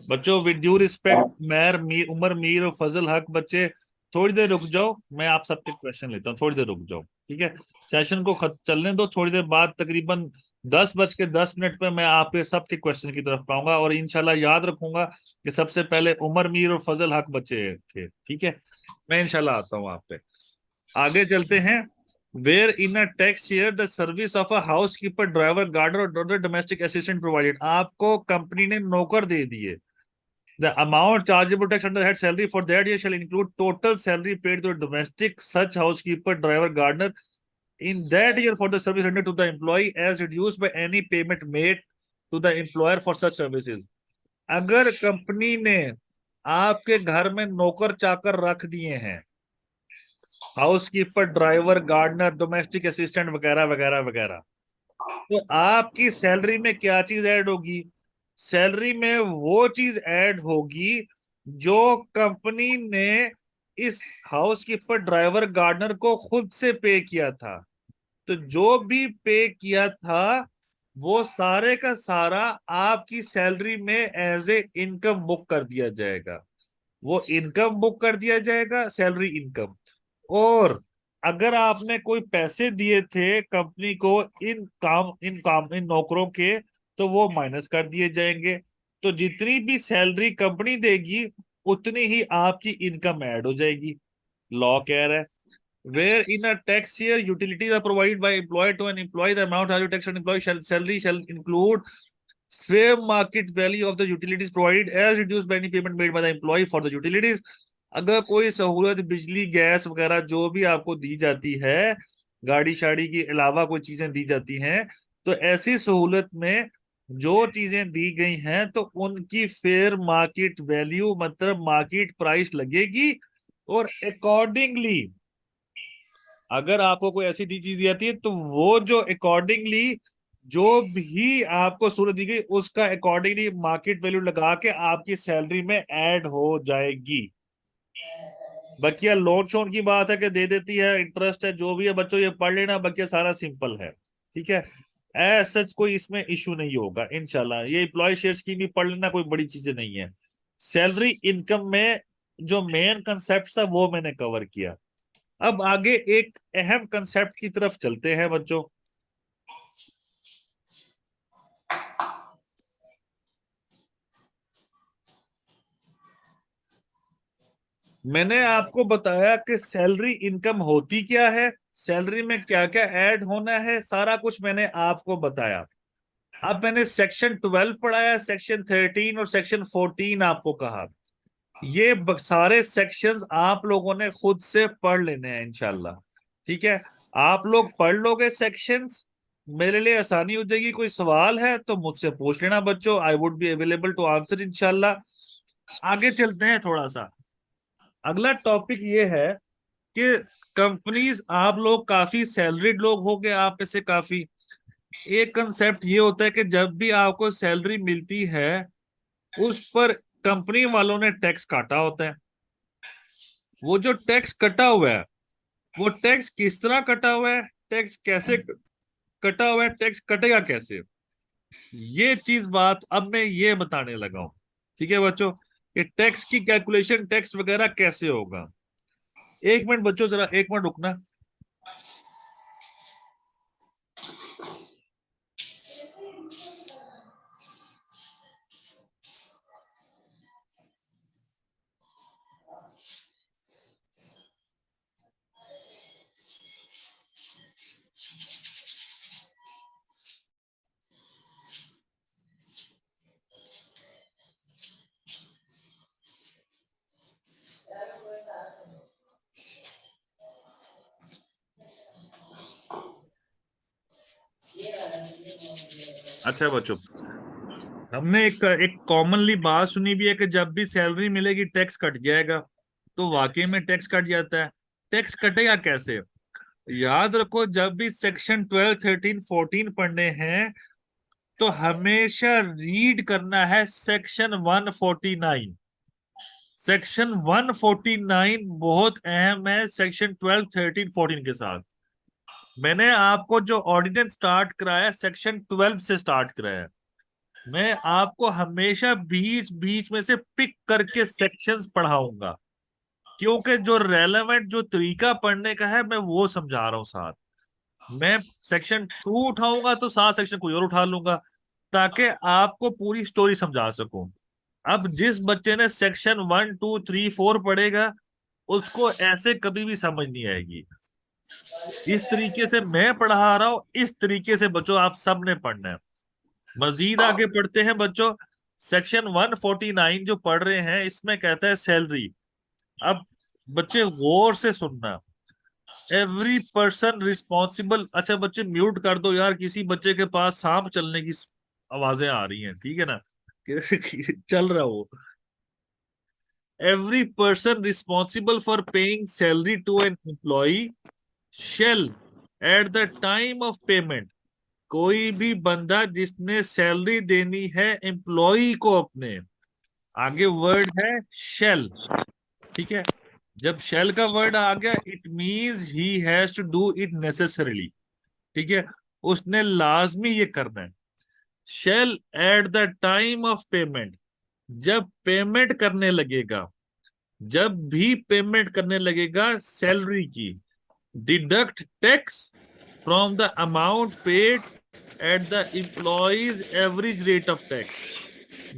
बच्चों, विद ड्यू रिस्पेक्ट, मैर मीर उमर मीर और फजल हक बच्चे, थोड़ी देर रुक जाओ, मैं आप सबके क्वेश्चन लेता हूँ, थोड़ी देर रुक जाओ, ठीक है। सेशन को चलने दो, थोड़ी देर बाद तकरीबन 10:10 पे मैं आपके सबके क्वेश्चन की तरफ पाऊंगा और इंशाल्लाह याद रखूंगा कि सबसे पहले उमर मीर और फजल हक बच्चे थे, ठीक है। मैं इंशाल्लाह आता हूँ आप पे। आगे चलते हैं। Where in a tax year the service of a housekeeper, driver, gardener or other domestic assistant provided, आपको कंपनी ने नौकर दे दिए। The amount chargeable tax under head salary for that year shall include total salary paid to domestic such housekeeper, driver, gardener in that year for the service rendered to the employee as reduced by any payment made to the employer for such services। अगर company ने आपके घर में नौकर चाकर रख दिए हैं, housekeeper, driver, gardener, domestic assistant वगैरह वगैरह वगैरह, तो आपकी सैलरी में क्या चीज ऐड होगी? सैलरी में वो चीज ऐड होगी जो कंपनी ने इस हाउस कीपर, ड्राइवर, गार्डनर को खुद से पे किया था। तो जो भी पे किया था वो सारे का सारा आपकी सैलरी में एज ए इनकम बुक कर दिया जाएगा, वो इनकम बुक कर दिया जाएगा, सैलरी इनकम। और अगर आपने कोई पैसे दिए थे कंपनी को इन नौकरों के, तो वो माइनस कर दिए जाएंगे। तो जितनी भी सैलरी कंपनी देगी उतनी ही आपकी इनकम ऐड हो जाएगी। लॉ कह रहा है where in a tax year utilities are provided by employer to an employee, the amount as tax on employee salary shall include fair market value of the utilities provided as reduced by any payment made by the employee for the utilities। अगर कोई सहूलत बिजली gas वगैरह जो भी आपको दी जाती है, गाड़ी शाड़ी के अलावा कोई चीजें दी जाती हैं, तो ऐसी सहूलत में जो चीजें दी गई हैं तो उनकी फेयर मार्केट वैल्यू मतलब मार्केट प्राइस लगेगी और अकॉर्डिंगली अगर आपको कोई ऐसी चीज आती है तो वो जो अकॉर्डिंगली जो भी आपको सूरत दी गई उसका अकॉर्डिंगली मार्केट वैल्यू लगा के आपकी सैलरी में ऐड हो जाएगी। बकिया लोन शोन की बात है कि दे देती है, इंटरेस्ट है, जो भी है बच्चों ये पढ़ लेना, बकिया सारा सिंपल है। ठीक है, एज सच कोई इसमें इशू नहीं होगा इंशाल्लाह। ये एम्प्लॉय शेयर स्कीम भी पढ़ लेना, कोई बड़ी चीजें नहीं है। सैलरी इनकम में जो मेन कंसेप्ट था वो मैंने कवर किया। अब आगे एक अहम कंसेप्ट की तरफ चलते हैं बच्चों। मैंने आपको बताया कि सैलरी इनकम होती क्या है, सैलरी में क्या क्या ऐड होना है, सारा कुछ मैंने आपको बताया। अब मैंने सेक्शन 12 पढ़ाया, सेक्शन 13 और सेक्शन 14 आपको कहा। ये सारे सेक्शंस आप लोगों ने खुद से पढ़ लेने हैं इंशाल्लाह। ठीक है, आप लोग पढ़ लोगे सेक्शंस, मेरे लिए आसानी हो जाएगी। कोई सवाल है तो मुझसे पूछ लेना बच्चों, I would be available to answer इंशाल्लाह। आगे चलते हैं थोड़ा सा। अगला टॉपिक ये है कि कंपनीज, आप लोग काफी सैलरीड लोग हो गए, आप में से काफी। एक कंसेप्ट ये होता है कि जब भी आपको सैलरी मिलती है उस पर कंपनी वालों ने टैक्स काटा होता है। वो जो टैक्स कटा हुआ है वो टैक्स किस तरह कटा हुआ है, टैक्स कैसे कटा हुआ है, टैक्स कटेगा कैसे, ये चीज बात अब मैं ये बताने लगा हूं। ठीक है बच्चों, ये टैक्स की कैलकुलेशन, टैक्स वगैरह कैसे होगा। एक मिनट बच्चों, जरा एक मिनट रुकना। अच्छा बच्चों, हमने एक कॉमनली बात सुनी भी है कि जब भी सैलरी मिलेगी टैक्स कट जाएगा। तो वाकई में टैक्स कट जाता है। टैक्स कटेगा कैसे? याद रखो, जब भी सेक्शन 12, 13, 14 पढ़ने हैं तो हमेशा रीड करना है सेक्शन 149। सेक्शन 149 बहुत अहम है सेक्शन 12, 13, 14 के साथ। मैंने आपको जो ऑर्डिनेंस स्टार्ट कराया सेक्शन 12 से स्टार्ट कराया। मैं आपको हमेशा बीच बीच में से पिक करके सेक्शंस पढ़ाऊंगा, क्योंकि जो रेलेवेंट जो तरीका पढ़ने का है मैं वो समझा रहा हूं साथ। मैं सेक्शन 2 उठाऊंगा तो साथ सेक्शन कोई और उठा लूंगा, ताकि आपको पूरी स्टोरी समझा सकूं। अब जिस बच्चे ने सेक्शन 1, 2, 3, 4 पढ़ेगा उसको ऐसे कभी भी समझ नहीं आएगी। इस तरीके से मैं पढ़ा रहा हूं, इस तरीके से बच्चों आप सब ने पढ़ना है। मजीद आगे पढ़ते हैं बच्चों। सेक्शन 149 जो पढ़ रहे हैं इसमें कहता है सैलरी। अब बच्चे गौर से सुनना, एवरी पर्सन रिस्पॉन्सिबल। अच्छा बच्चे म्यूट कर दो यार, किसी बच्चे के पास सांप चलने की आवाजें आ रही हैं, ठीक है ना चल रहा हो। Every person responsible for paying salary to an employee shall at the time of payment. कोई भी बंदा जिसने सैलरी देनी है एम्प्लॉय को अपने, आगे वर्ड है शेल। ठीक है, जब शेल का वर्ड आ गया it means he has to do it necessarily. ठीक है, उसने लाजमी ये करना है। Shall at the time of payment, जब पेमेंट करने लगेगा, जब भी पेमेंट करने लगेगा सैलरी की, deduct tax from the amount paid at the employee's average rate of tax.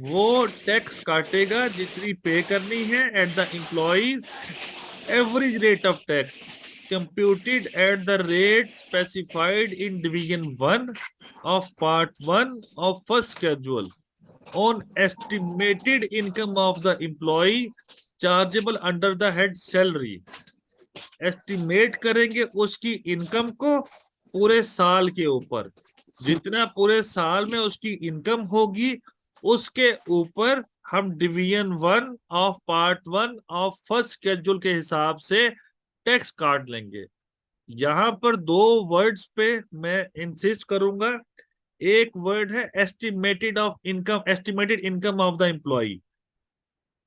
वो टैक्स काटेगा जितनी पे करनी है at the employee's average rate of tax computed at the rate specified in division 1 of part 1 of first schedule on estimated income of the employee chargeable under the head salary। Estimate करेंगे उसकी income को पूरे साल के ऊपर, जितना पूरे साल में उसकी इनकम होगी उसके ऊपर हम division 1 of part 1 of first schedule के हिसाब से टैक्स काट लेंगे। यहां पर दो वर्ड्स पे मैं इंसिस्ट करूंगा। एक वर्ड है estimated of income, estimated income of the employee.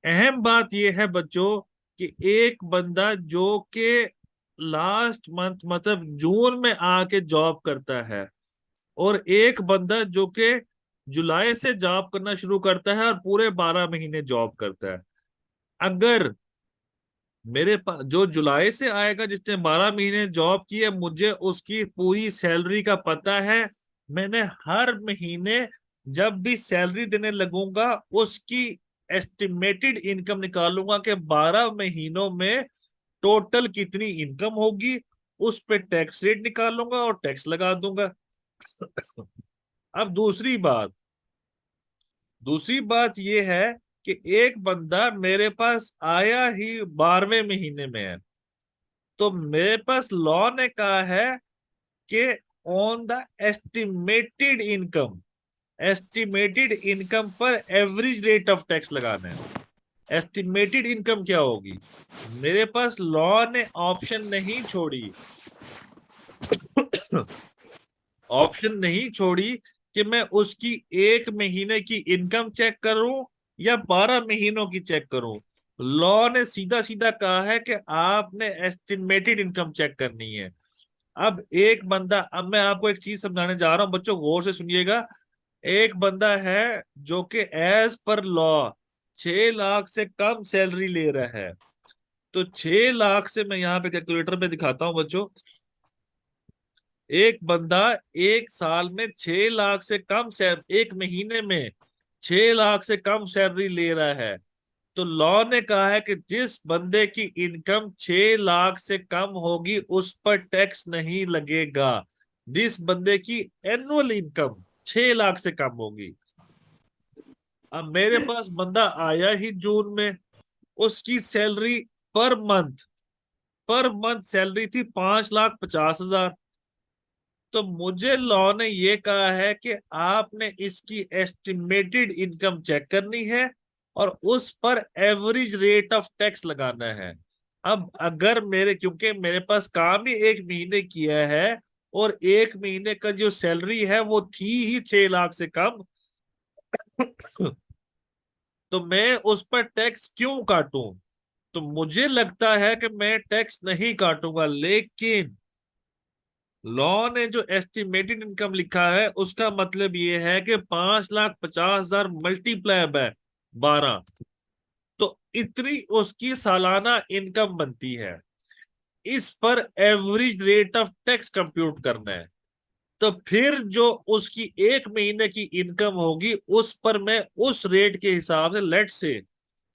अहम बात यह है बच्चों कि एक बंदा जो कि लास्ट मंथ मतलब जून में आके जॉब करता है और एक बंदा जो कि जुलाई से जॉब करना शुरू करता है और पूरे 12 महीने जॉब करता है। अगर मेरे पास जो जुलाई से आएगा जिसने 12 महीने जॉब की है, मुझे उसकी पूरी सैलरी का पता है। मैंने हर महीने जब भी सैलरी देने लगूंगा उसकी एस्टिमेटेड इनकम निकालूंगा कि 12 महीनों में टोटल कितनी इनकम होगी, उस पे टैक्स रेट निकालूंगा और टैक्स लगा दूंगा। अब दूसरी बात यह है कि एक बंदा मेरे पास आया ही 12वें महीने में है, तो मेरे पास लॉ ने कहा है कि ऑन द एस्टिमेटेड इनकम पर एवरेज रेट ऑफ टैक्स लगाना है। एस्टिमेटेड इनकम क्या होगी? मेरे पास लॉ ने ऑप्शन नहीं छोड़ी कि मैं उसकी एक महीने की इनकम चेक करूं या 12 महीनों की चेक करूं। लॉ ने सीधा सीधा कहा है कि आपने एस्टिमेटेड इनकम चेक करनी है। अब अब मैं आपको एक चीज समझाने जा रहा हूं, बच्चों गौर से सुनिएगा। एक बंदा है जो कि एज पर लॉ 6 लाख से कम सैलरी ले रहा है, तो 6 लाख से मैं यहाँ पे कैलकुलेटर पे दिखाता हूं बच्चों। एक बंदा एक साल में 6 लाख से कम एक महीने में 6 लाख से कम सैलरी ले रहा है, तो लॉ ने कहा है कि जिस बंदे की इनकम 6 लाख से कम होगी उस पर टैक्स नहीं लगेगा। जिस बंदे की एनुअल इनकम 6 लाख से कम होगी। अब मेरे पास बंदा आया ही जून में, उसकी सैलरी पर मंथ सैलरी थी 5,50,000। तो मुझे लॉ ने ये कहा है कि आपने इसकी एस्टिमेटेड इनकम चेक करनी है और उस पर एवरेज रेट ऑफ टैक्स लगाना है। अब अगर क्योंकि मेरे पास काम ही एक महीने किया है और एक महीने का जो सैलरी है वो थी ही 6 लाख से कम, तो मैं उस पर टैक्स क्यों काटूं? तो मुझे लगता है कि मैं टैक्स नहीं काटूंगा। लेकिन लॉ ने जो एस्टिमेटेड इनकम लिखा है उसका मतलब ये है कि 5,50,000 मल्टीप्लाई बाय 12, तो इतनी उसकी सालाना इनकम बनती है। इस पर average rate of tax compute करना है। तो फिर जो उसकी एक महीने की इनकम होगी उस पर मैं उस रेट के हिसाब से, लेट से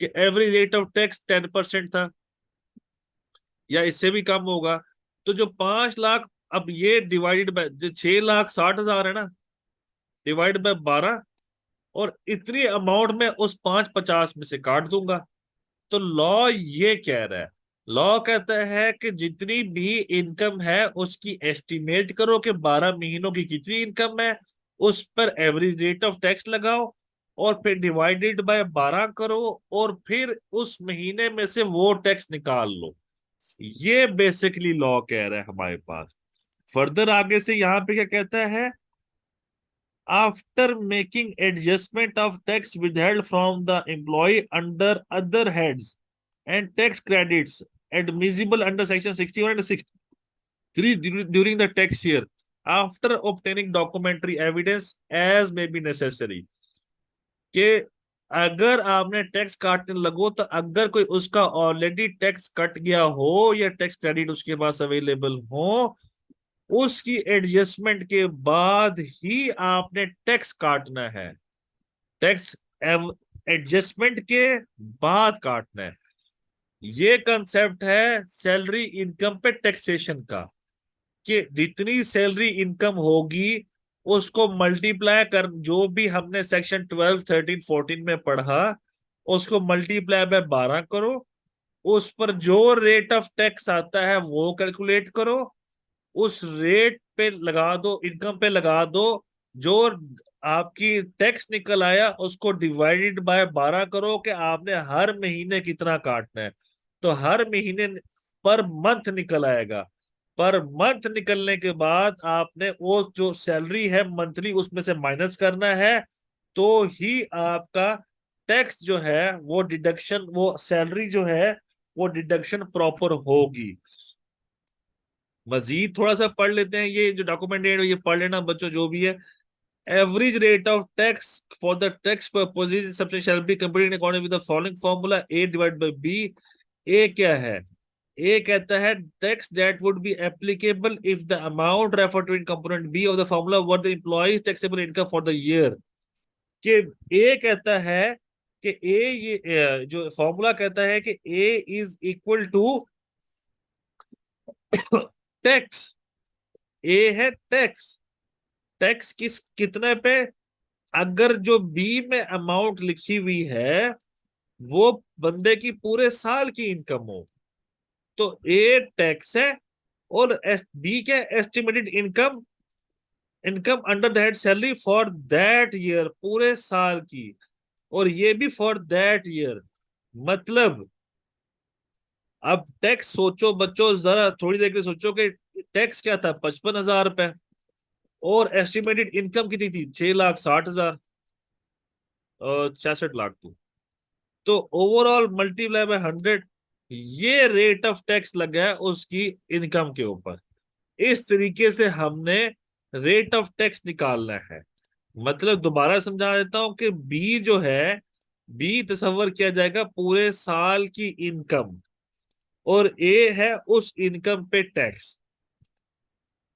कि एवरेज रेट ऑफ टैक्स 10% था या इससे भी कम होगा, तो जो 5 लाख, अब ये डिवाइडेड बाय जो 6,60,000 है ना, डिवाइड बाय 12, और इतनी अमाउंट में उस 550 में से काट दूंगा। तो लॉ ये कह रहा है, लॉ कहता है कि जितनी भी इनकम है उसकी एस्टिमेट करो कि 12 महीनों की कितनी इनकम है, उस पर एवरेज रेट ऑफ टैक्स लगाओ और फिर डिवाइडेड बाय 12 करो और फिर उस महीने में से वो टैक्स निकाल लो। ये बेसिकली लॉ कह रहा है हमारे पास। फर्दर आगे से यहाँ पे क्या कहता है, after making adjustment of tax withheld from the employee under other heads and tax credits admissible under section 61 and 63 during the tax year after obtaining documentary evidence as may be necessary, कि अगर आपने tax काटने लगो तो अगर कोई उसका already tax cut गया हो या टैक्स क्रेडिट उसके पास अवेलेबल हो, उसकी एडजस्टमेंट के बाद ही आपने टैक्स काटना है। टैक्स एडजस्टमेंट के बाद काटना है। ये कंसेप्ट है सैलरी इनकम पे टैक्सेशन का, कि जितनी सैलरी इनकम होगी उसको मल्टीप्लाई कर, जो भी हमने सेक्शन 12, 13, 14 में पढ़ा उसको मल्टीप्लाई बाय 12 करो, उस पर जो रेट ऑफ टैक्स आता है वो कैलकुलेट करो, उस रेट पे लगा दो, इनकम पे लगा दो जो आपकी टैक्स निकल आया, उसको डिवाइडेड बाय 12 करो कि आपने हर महीने कितना काटना है। तो हर महीने पर मंथ निकल आएगा। पर मंथ निकलने के बाद आपने वो जो सैलरी है मंथली उसमें से माइनस करना है, तो ही आपका टैक्स जो है वो डिडक्शन, वो सैलरी जो है वो डिडक्शन प्रॉपर होगी। मजीद थोड़ा सा पढ़ लेते हैं, ये जो डॉक्यूमेंट है ये पढ़ लेना बच्चों जो भी है। Average rate of tax for the tax purposes सबसे shall be computed in according with the following formula A divide by B. A क्या है? ए कहता है tax that would be applicable if the amount refer to in component B of the formula were the employee's taxable income for the year. कि A कहता है कि ए, ये जो फॉर्मूला कहता है कि ए इज इक्वल टू टैक्स। ए है टैक्स। टैक्स कितने पे? अगर जो बी में अमाउंट लिखी हुई है वो बंदे की पूरे साल की इनकम हो, तो ए टैक्स है और बी क्या? Estimated income, income under that salary for that year, पूरे साल की। और ये भी फॉर दैट ईयर। मतलब अब टैक्स सोचो बच्चों, जरा थोड़ी देर के लिए सोचो कि टैक्स क्या था? 55,000 रुपए। और एस्टिमेटेड इनकम कितनी थी? 6,60,000 और 66 लाख थी। तो ओवरऑल मल्टीप्लाई बाय 100, ये रेट ऑफ टैक्स लगा है उसकी इनकम के ऊपर। इस तरीके से हमने रेट ऑफ टैक्स निकालना है। मतलब दोबारा समझा देता हूं कि बी जो है, बी तस्वर किया जाएगा पूरे साल की इनकम, और ए है उस इनकम पे टैक्स।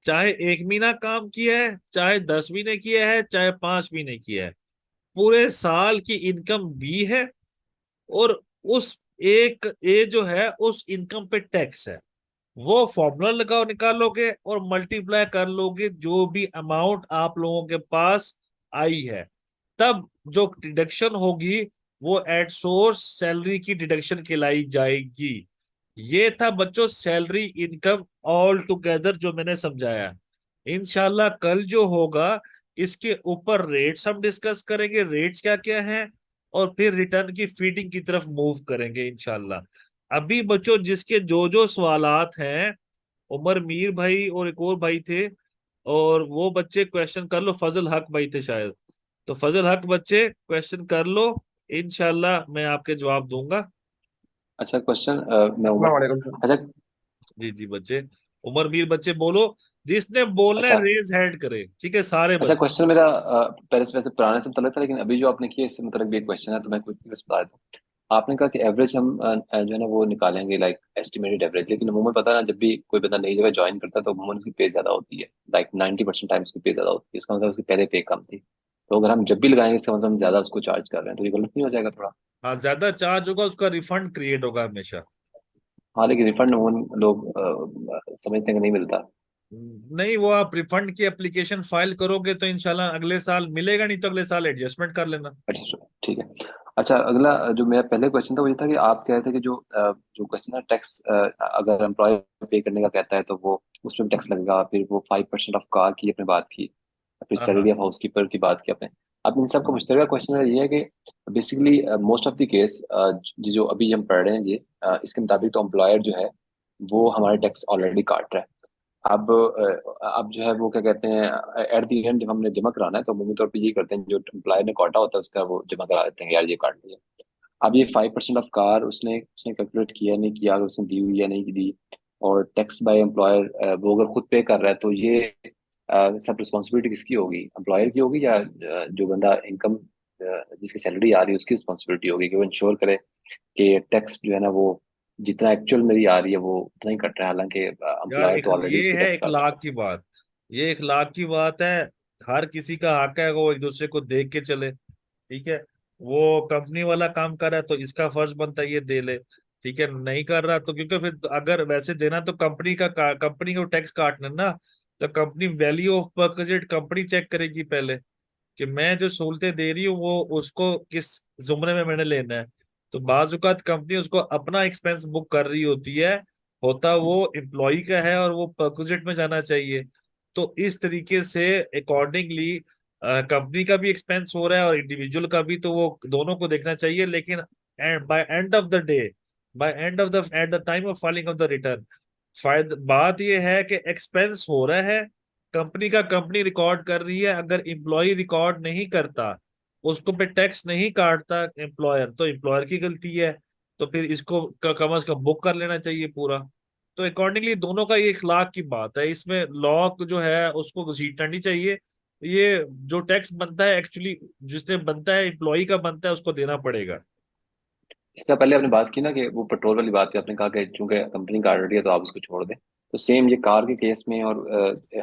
चाहे 1 महीना काम किया है, चाहे 10 महीने किया है, चाहे 5 महीने किया है, पूरे साल की इनकम बी है और उस एक ए जो है उस इनकम पे टैक्स है। वो फॉर्मूला लगाओ, निकालोगे और मल्टीप्लाई कर लोगे जो भी अमाउंट आप लोगों के पास आई है, तब जो डिडक्शन होगी वो एट सोर्स सैलरी की डिडक्शन कहलाई जाएगी। ये था बच्चों सैलरी इनकम ऑल टुगेदर जो मैंने समझाया। इंशाल्लाह कल जो होगा इसके ऊपर रेट्स हम डिस्कस करेंगे, रेट्स क्या क्या हैं, और फिर रिटर्न की फीडिंग की तरफ मूव करेंगे इंशाल्लाह। अभी बच्चों जिसके जो जो सवालात हैं, उमर मीर भाई और एक और भाई थे, और वो बच्चे क्वेश्चन कर लो। फजल हक भाई थे शायद, तो फजल हक बच्चे क्वेश्चन कर लो, इंशाल्लाह मैं आपके जवाब दूंगा। अच्छा क्वेश्चन मैं उमर अच्छा जी जी बच्चे, उमर मीर बच्चे बोलो, जिसने बोलना है अच्छा रेज हैंड करे, ठीक है सारे अच्छा बच्चे। क्वेश्चन मेरा पहले से वैसे पुराने से मुतल्लिक था, लेकिन अभी जो आपने किया इससे मुतल्लिक भी एक क्वेश्चन है, तो मैं कुछ बस बता दूं। आपने कहा कि एवरेज हम जो है ना वो निकालेंगे, लाइक एस्टिमेटेड एवरेज, लेकिन अमूमन पता है ना, जब भी कोई बंदा नई जगह ज्वाइन करता है तो अमूमन उसकी पे ज्यादा होती है, लाइक 90% टाइम उसकी पे ज्यादा होती है। इसका मतलब उसकी पहले पे कम थी, तो अगर हम जब भी लगाएंगे इसका मतलब हम ज्यादा उसको चार्ज कर रहे हैं, तो ये गलत नहीं हो जाएगा थोड़ा? हाँ, ज्यादा चार्ज होगा उसका रिफंड क्रिएट होगा हमेशा। हाँ, लेकिन रिफंड अमूमन लोग समझते हैं कि नहीं मिलता। नहीं, वो आप रिफंड की एप्लीकेशन फाइल करोगे तो इंशाल्लाह अगले साल मिलेगा, नहीं तो अगले साल एडजस्टमेंट कर लेना। अच्छा ठीक है। अच्छा अगला जो मेरा पहले क्वेश्चन था वो ये था कि आप कह रहे थे कि जो क्वेश्चन है टैक्स, अगर एम्प्लॉयर पे करने का कहता है तो वो उसमें टैक्स लगेगा, फिर वो 5% ऑफ कार की आपने बात की, फिर हाँ हाँ सैलरी ऑफ हाउसकीपर की बात की आपने। अब इन सब का मुश्तरका क्वेश्चन ये है कि basically most of the case जो अभी हम पढ़ रहे हैं ये इसके मुताबिक तो एम्प्लॉयर जो है वो हमारे टैक्स ऑलरेडी काट रहा है। अब जो है वो क्या कहते हैं, एट द एंड जब हमने जमा कराना है तो अमूमी तौर पे ये करते हैं, जो एम्प्लॉयर ने काटा होता है उसका वो जमा करा देते हैं कि यार ये काट लिया। अब ये 5% ऑफ कार उसने उसने कैलकुलेट किया नहीं किया, अगर उसने दी हुई या नहीं दी, और टैक्स बाय एम्प्लॉयर वो अगर खुद पे कर रहा है, तो ये सब रिस्पॉन्सिबिलिटी किसकी होगी? एम्प्लॉयर की होगी या जो बंदा इनकम जिसकी सैलरी आ रही है उसकी रिस्पॉन्सिबिलिटी होगी कि वो इंश्योर करे कि टैक्स जो है ना वो जितना एक्चुअल मेरी आ रही है वो उतना ही कट रहा है, हालांकि यार, एम्प्लॉयर तो ऑलरेडी उस ये पर है टैक्स काट चुका इखलाक की बात। ये इखलाक की बात है। हर किसी का हक है वो एक दूसरे को देख के चले, ठीक है। वो कंपनी वाला काम कर रहा है तो इसका फर्ज बनता है ये दे ले, ठीक है। नहीं कर रहा तो, क्योंकि फिर अगर वैसे देना तो कंपनी को टैक्स काटना ना, तो company value of purchase company cheque करेगी पहले कि मैं जो सहूलतें दे रही हूँ वो उसको किस जुमरे में मैंने लेना है। तो बाजुकात कंपनी उसको अपना एक्सपेंस बुक कर रही होती है, होता वो एम्प्लॉय का है और वो परक्विजिट में जाना चाहिए। तो इस तरीके से अकॉर्डिंगली कंपनी का भी एक्सपेंस हो रहा है और इंडिविजुअल का भी, तो वो दोनों को देखना चाहिए। लेकिन by end of the day, at the time of filing of the return, बात ये है कि एक्सपेंस हो रहा है, कंपनी रिकॉर्ड कर रही है। अगर एम्प्लॉय रिकॉर्ड नहीं करता, उसको पे टैक्स नहीं काटता एम्प्लॉयर, तो एम्प्लॉयर की गलती है। तो फिर इसको कम अज कम बुक कर लेना चाहिए पूरा। तो अकॉर्डिंगली दोनों का ये इखलाक की बात है, इसमें लॉ जो है उसको घसीटना नहीं चाहिए। ये जो टैक्स बनता है एक्चुअली, जिसने बनता है एम्प्लॉय का बनता है, उसको देना पड़ेगा। इससे पहले आपने बात की ना कि वो पेट्रोल वाली बात थी, आपने कहा कि चूंकि कंपनी काट रही है तो आप उसको छोड़ दें। तो सेम ये कार के केस में और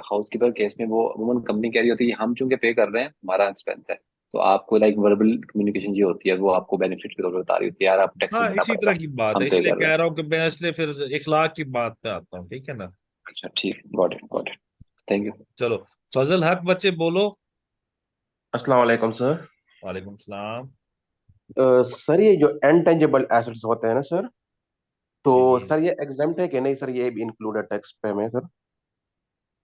हाउस कीपर केस में वो अमूमन कंपनी कह रही होती है कि हम चूंकि पे कर रहे हैं, हमारा एक्सपेंस है। तो आपको लाइक वर्बल कम्युनिकेशन ये होती है, वो आपको बेनिफिट के तौर पर बता रही होती है, यार आप टैक्स हाँ, नहीं देना इसी तरह पड़ेगा, की बात है, हम पे इसलिए कर रहे कह हैं। रहा हूँ कि मैं इसलिए फिर इखलाक की बात पे आता हूँ, ठीक है ना। अच्छा ठीक, got it got it, thank you. चलो, फजल हक बच्चे बोलो। अस्सलाम वालेकुम सर। वालेकुम सलाम। सर ये जो इनटेंजिबल एसेट्स होते हैं ना सर, तो जी, सर ये एग्जाम्प्ट है कि नहीं सर, ये भी इंक्लूडेड टैक्स पे में सर?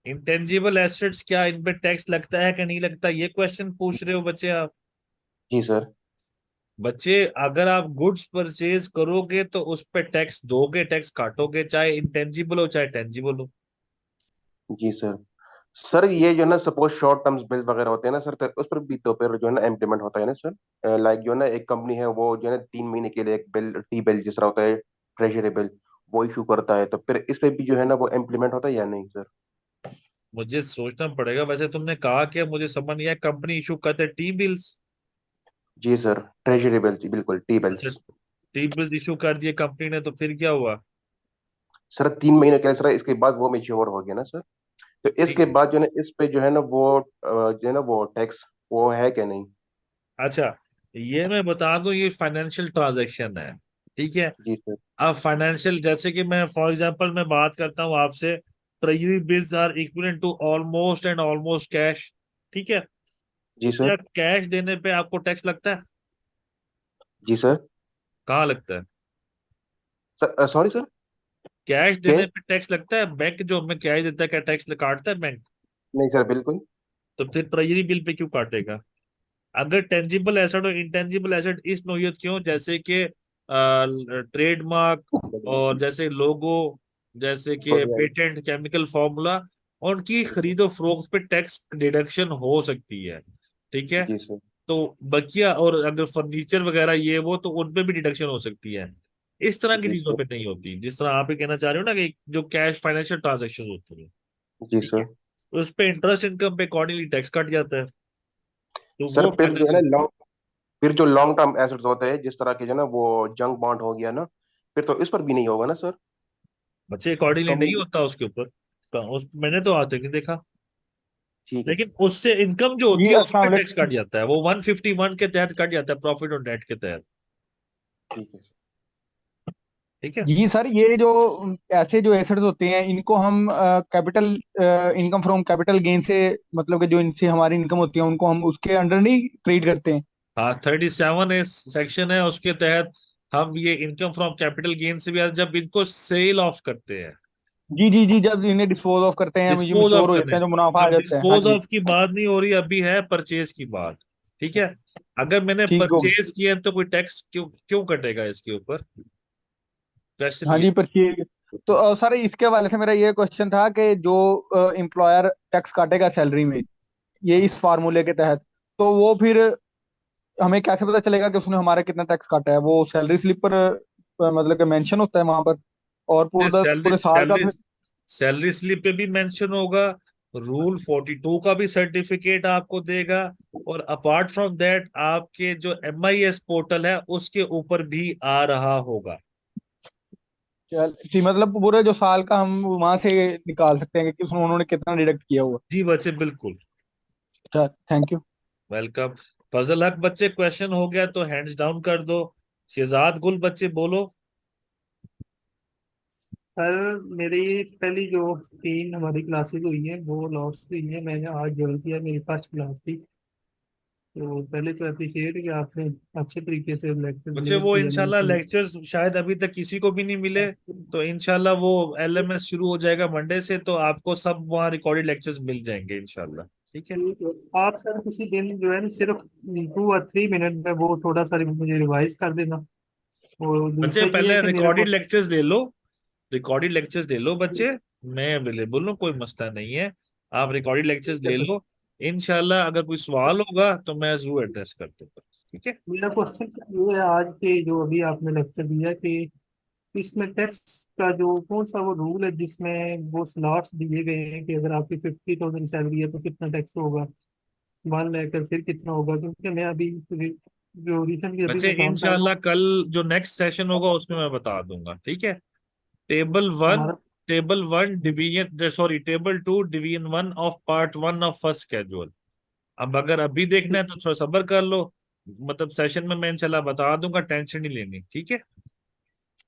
इंटेंजिबल एसेट्स, क्या इन पे टैक्स लगता है कि नहीं लगता, ये क्वेश्चन पूछ रहे हो बच्चे आप? जी सर। बच्चे, अगर आप गुड्स परचेज करोगे तो उस पे टैक्स दोगे, टैक्स काटोगे, चाहे इंटेंजिबल हो चाहे टेंजिबल हो। जी सर। सर ये जो है ना, सपोज शॉर्ट टर्म्स बिल्स वगैरह होते हैं ना सर, तो उस पर भी तो फिर जो है ना इम्प्लीमेंट होता है ना सर। लाइक जो है ना, एक कंपनी है वो जो है ना 3 महीने के लिए एक बिल, टी बिल जिस तरह होता है, ट्रेजरी बिल, वो इशू करता है, तो फिर इस पे भी जो है ना वो इम्प्लीमेंट होता है या नहीं सर? मुझे सोचना पड़ेगा। वैसे तुमने कहा कि मुझे समझ नहीं आया, कंपनी इशू करते टी बिल्स? जी सर, ट्रेजरी बिल, जी बिल्कुल, टी अच्छा, बिल्स। टी बिल्स इशू कर दिए कंपनी ने, तो फिर क्या हुआ? सर 3 महीने के लिए सर, इसके बाद वो मेच्योर हो गया ना सर, तो इसके ठीक। बाद जो है ना इस पे जो है ना वो जो है ना वो टैक्स वो है क्या नहीं? अच्छा, ये मैं बता दूं, ये फाइनेंशियल ट्रांजैक्शन है, ठीक है। जी सर। अब फाइनेंशियल, जैसे कि मैं फॉर एग्जांपल मैं बात करता हूँ आपसे, treasury bills are equivalent to almost and almost cash, ठीक है। जी सर। क्या कैश देने पे आपको टैक्स लगता है? जी सर। कहाँ लगता है? Sir sorry sir. कैश देने कैश? पे टैक्स लगता है? बैंक जो हमें कैश देता है, क्या टैक्स काटता है बैंक? नहीं सर, बिल्कुल। तो फिर ट्रेजरी बिल पे क्यों काटेगा? अगर टेंजिबल एसेट और इंटेंजिबल एसेट इस नोयत क्यों, जैसे कि ट्रेडमार्क, और जैसे लोगो, जैसे कि कॉपीराइट। पेटेंट, केमिकल फार्मूला, उनकी खरीदो फरोख्त पे टैक्स डिडक्शन हो सकती है, ठीक है। जी सर। तो बकिया, और अगर फर्नीचर वगैरह ये वो, तो उन पे भी डिडक्शन हो सकती है। इस तरह की जी चीजों सर। पे नहीं होती, जिस तरह आप ये कहना चाह रहे हो ना, कि जो कैश फाइनेंशियल ट्रांजेक्शन होती है, जी ठीक है, सर। तो उस पे इंटरेस्ट इनकम पे अकॉर्डिंगली टैक्स कट जाता है, तो सर वो फिर जो है ना फाइनेंशियल। लॉन्ग फिर जो लॉन्ग टर्म एसेट्स होते हैं, जिस तरह के जो है ना वो जंक बॉन्ड हो गया ना, फिर तो इस पर भी नहीं होगा ना सर? बच्चे, अकॉर्डिंगली कम। नहीं होता उसके ऊपर उस मैंने तो आज तक नहीं देखा। ठीक है लेकिन सर। उससे इनकम जो होती जी है उस अस्सलाम पर टैक्स वालेकुम। कट जाता है, वो 151 के तहत कट जाता है, प्रॉफिट और नेट के तहत, ठीक है सर। ठीक है। जी सर, ये जो ऐसे जो एसेट्स होते हैं इनको हम capital income from capital gain से, मतलब कि जो इनसे हमारी इनकम होती है उनको हम उसके अंडर नहीं ट्रीट करते हैं। हाँ, 37 सेक्शन है, उसके तहत हम ये इनकम फ्रॉम कैपिटल गेन से भी, जब इनको सेल ऑफ करते हैं, जी जी जी, जब इन्हें डिस्पोज ऑफ करते हैं, मुझे डिस्पोज ऑफ मेच्योर हो करने, जाते हैं, जो मुनाफा आ अब जाता है। हाँ डिस्पोज जी। ऑफ की बात नहीं हो रही, अभी है परचेज की बात, ठीक है। अगर मैंने ठीक हो गया। परचेज किया तो कोई टैक्स क्यों क्यों कटेगा इसके ऊपर? क्वेश्चन हाँ ये। जी, परचेज। तो सर इसके हवाले से मेरा ये क्वेश्चन था कि जो एम्प्लॉयर टैक्स काटेगा सैलरी में, ये इस फार्मूले के तहत, तो वो फिर हमें कैसे पता चलेगा कि उसने हमारा कितना टैक्स काटा है? वो सैलरी स्लिप पर मतलब कि मेंशन होता है वहां पर, और पूरे सैलरी पूरे साल का सैलरी फिर। सैलरी स्लिप पे भी मेंशन होगा, रूल 42 का भी सर्टिफिकेट आपको देगा, और अपार्ट फ्रॉम दैट आपके जो MIS पोर्टल है उसके ऊपर भी आ रहा होगा। चल जी, मतलब पूरे जो साल का हम वहां से निकाल सकते हैं कि उसने उन्होंने कितना डिडक्ट किया हुआ। जी बच्चे, बिल्कुल। अच्छा, थैंक यू। वेलकम। फजल हक बच्चे, क्वेश्चन हो गया तो हैंड्स डाउन कर दो। शहजाद गुल बच्चे बोलो। सर मेरी पहली जो 3 हमारी क्लासेस हुई हैं वो लॉस्ट हुई है, मैंने आज ज्वाइन किया, मेरी फर्स्ट क्लास थी। तो पहले तो अप्रिशिएट कि आपने अच्छे तरीके से लेक्चर बच्चे, डिलीवर वो किया मेरे इंशाल्लाह को। लेक्चर्स शायद अभी तक किसी को भी नहीं मिले, तो इंशाल्लाह वो LMS शुरू हो जाएगा मंडे से, तो आपको सब वहाँ रिकॉर्डेड लेक्चर्स मिल जाएंगे इंशाल्लाह। ठीक है। ठीक है। आप सर किसी दिन जो है ना सिर्फ 2 और 3 मिनट में वो थोड़ा सा मुझे रिवाइज कर देना। और बच्चे दूसरा ये है पहले कि मेरे को रिकॉर्डेड लेक्चर्स ले लो, रिकॉर्डेड लेक्चर्स ले लो बच्चे, मैं अवेलेबल हूँ, कोई मसला नहीं है। आप रिकॉर्डेड लेक्चर्स ठीक है ले सर। लो, इंशाल्लाह अगर कोई सवाल होगा तो मैं जरूर एड्रेस कर दूंगा। ठीक है। मेरा क्वेश्चन ये है आज के जो अभी आपने लेक्चर दिया कि इसमें टैक्स का जो कौन सा वो रूल है जिसमें वो स्लॉट्स दिए गए हैं कि अगर आपकी 50,000 सैलरी है तो कितना टैक्स होगा, 1 लाख है फिर कितना होगा, क्योंकि मैं अभी जो रिसेंटली अभी बच्चे मैं काम कर रहा हूँ इंशाल्लाह कल जो नेक्स्ट सेशन होगा उसमें मैं बता दूंगा। ठीक है। टेबल वन, हमारा। Table one division, sorry table two division one of part one of first casual. अब अगर अभी देखना है तो थोड़ा सब्र कर लो, मतलब सेशन में मैं इंशाल्लाह बता दूंगा, टेंशन नहीं लेनी। ठीक है।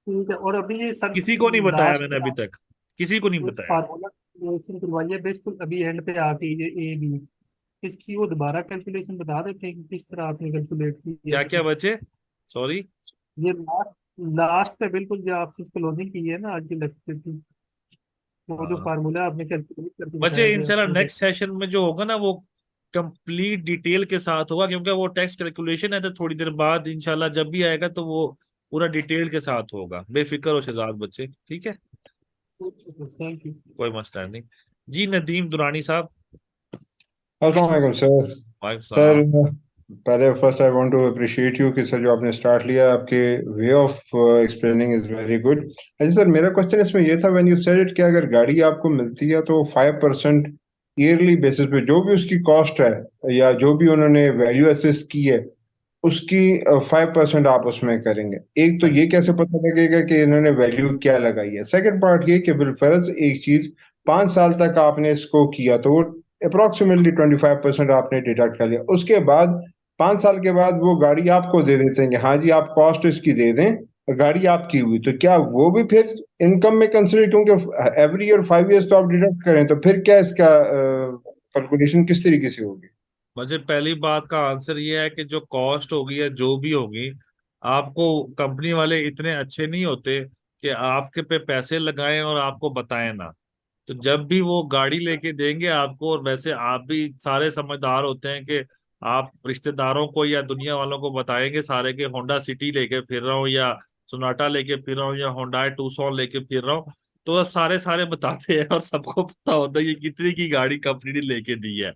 ठीक है। और अभी ये सर किसी को नहीं बताया मैंने लास्ट अभी तक, किसी को नहीं बताया। फार्मूला करवाइए बिल्कुल अभी एंड पे आके ये ए बी, इसकी वो दोबारा कैलकुलेशन बता देते हैं कि किस तरह आपने कैलकुलेट की है क्या क्या इसकी। बचे, सॉरी। ये लास्ट लास्ट पे बिल्कुल जो आपकी क्लोजिंग की है ना आज की लेक्चर की, वो जो हाँ फार्मूला आपने कैलकुलेट करके बच्चे बताया गया इंशाल्लाह वो नेक्स्ट सेशन में जो होगा ना वो कंप्लीट डिटेल के साथ होगा, क्योंकि वो टेक्स्ट कैलकुलेशन है, तो थोड़ी देर बाद इंशाल्लाह जब भी आएगा तो वो पूरा डिटेल के साथ होगा। बेफिक्र हो शहजाद बच्चे। ठीक है, थैंक यू। कोई मसला नहीं। जी नदीम दुरानी साहब। अस्सलाम वालेकुम सर। वालेकुम सर सलाम। पहले first I want to appreciate you कि सर जो आपने स्टार्ट लिया, आपके way of explaining is very good. अच्छा सर, मेरा क्वेश्चन इसमें ये था, व्हेन यू सेड इट कि अगर गाड़ी आपको मिलती है तो 5% ईयरली बेसिस पे जो भी उसकी कॉस्ट है या जो भी उन्होंने वैल्यू असेस की है उसकी 5% आप उसमें करेंगे। एक तो ये कैसे पता लगेगा कि इन्होंने वैल्यू क्या लगाई है? सेकंड पार्ट ये कि बिलफर्ज एक चीज 5 साल तक आपने इसको किया तो वो अप्रोक्सीमेटली 25% आपने डिडक्ट कर लिया, उसके बाद 5 साल के बाद वो गाड़ी आपको दे देते हैं कि हाँ जी आप कॉस्ट इसकी दे दें और गाड़ी आपकी हुई, तो क्या वो भी फिर इनकम में कंसिडर, क्योंकि एवरी ईयर 5 इयर्स तो आप डिडक्ट करें, तो फिर क्या इसका कैलकुलेशन किस तरीके से होगी? मुझे पहली बात का आंसर ये है कि जो कॉस्ट होगी या जो भी होगी, आपको कंपनी वाले इतने अच्छे नहीं होते कि आपके पे पैसे लगाएं और आपको बताएं ना। तो जब भी वो गाड़ी लेके देंगे आपको, और वैसे आप भी सारे समझदार होते हैं कि आप रिश्तेदारों को या दुनिया वालों को बताएंगे सारे के होंडा सिटी लेके फिर रहा हूँ या सोनाटा लेके फिर रहा हूँ या होंडा टूसॉन लेके फिर रहा हूँ, तो सारे सारे बताते हैं और सबको पता होता है कि कितने की गाड़ी कंपनी ने लेके दी है।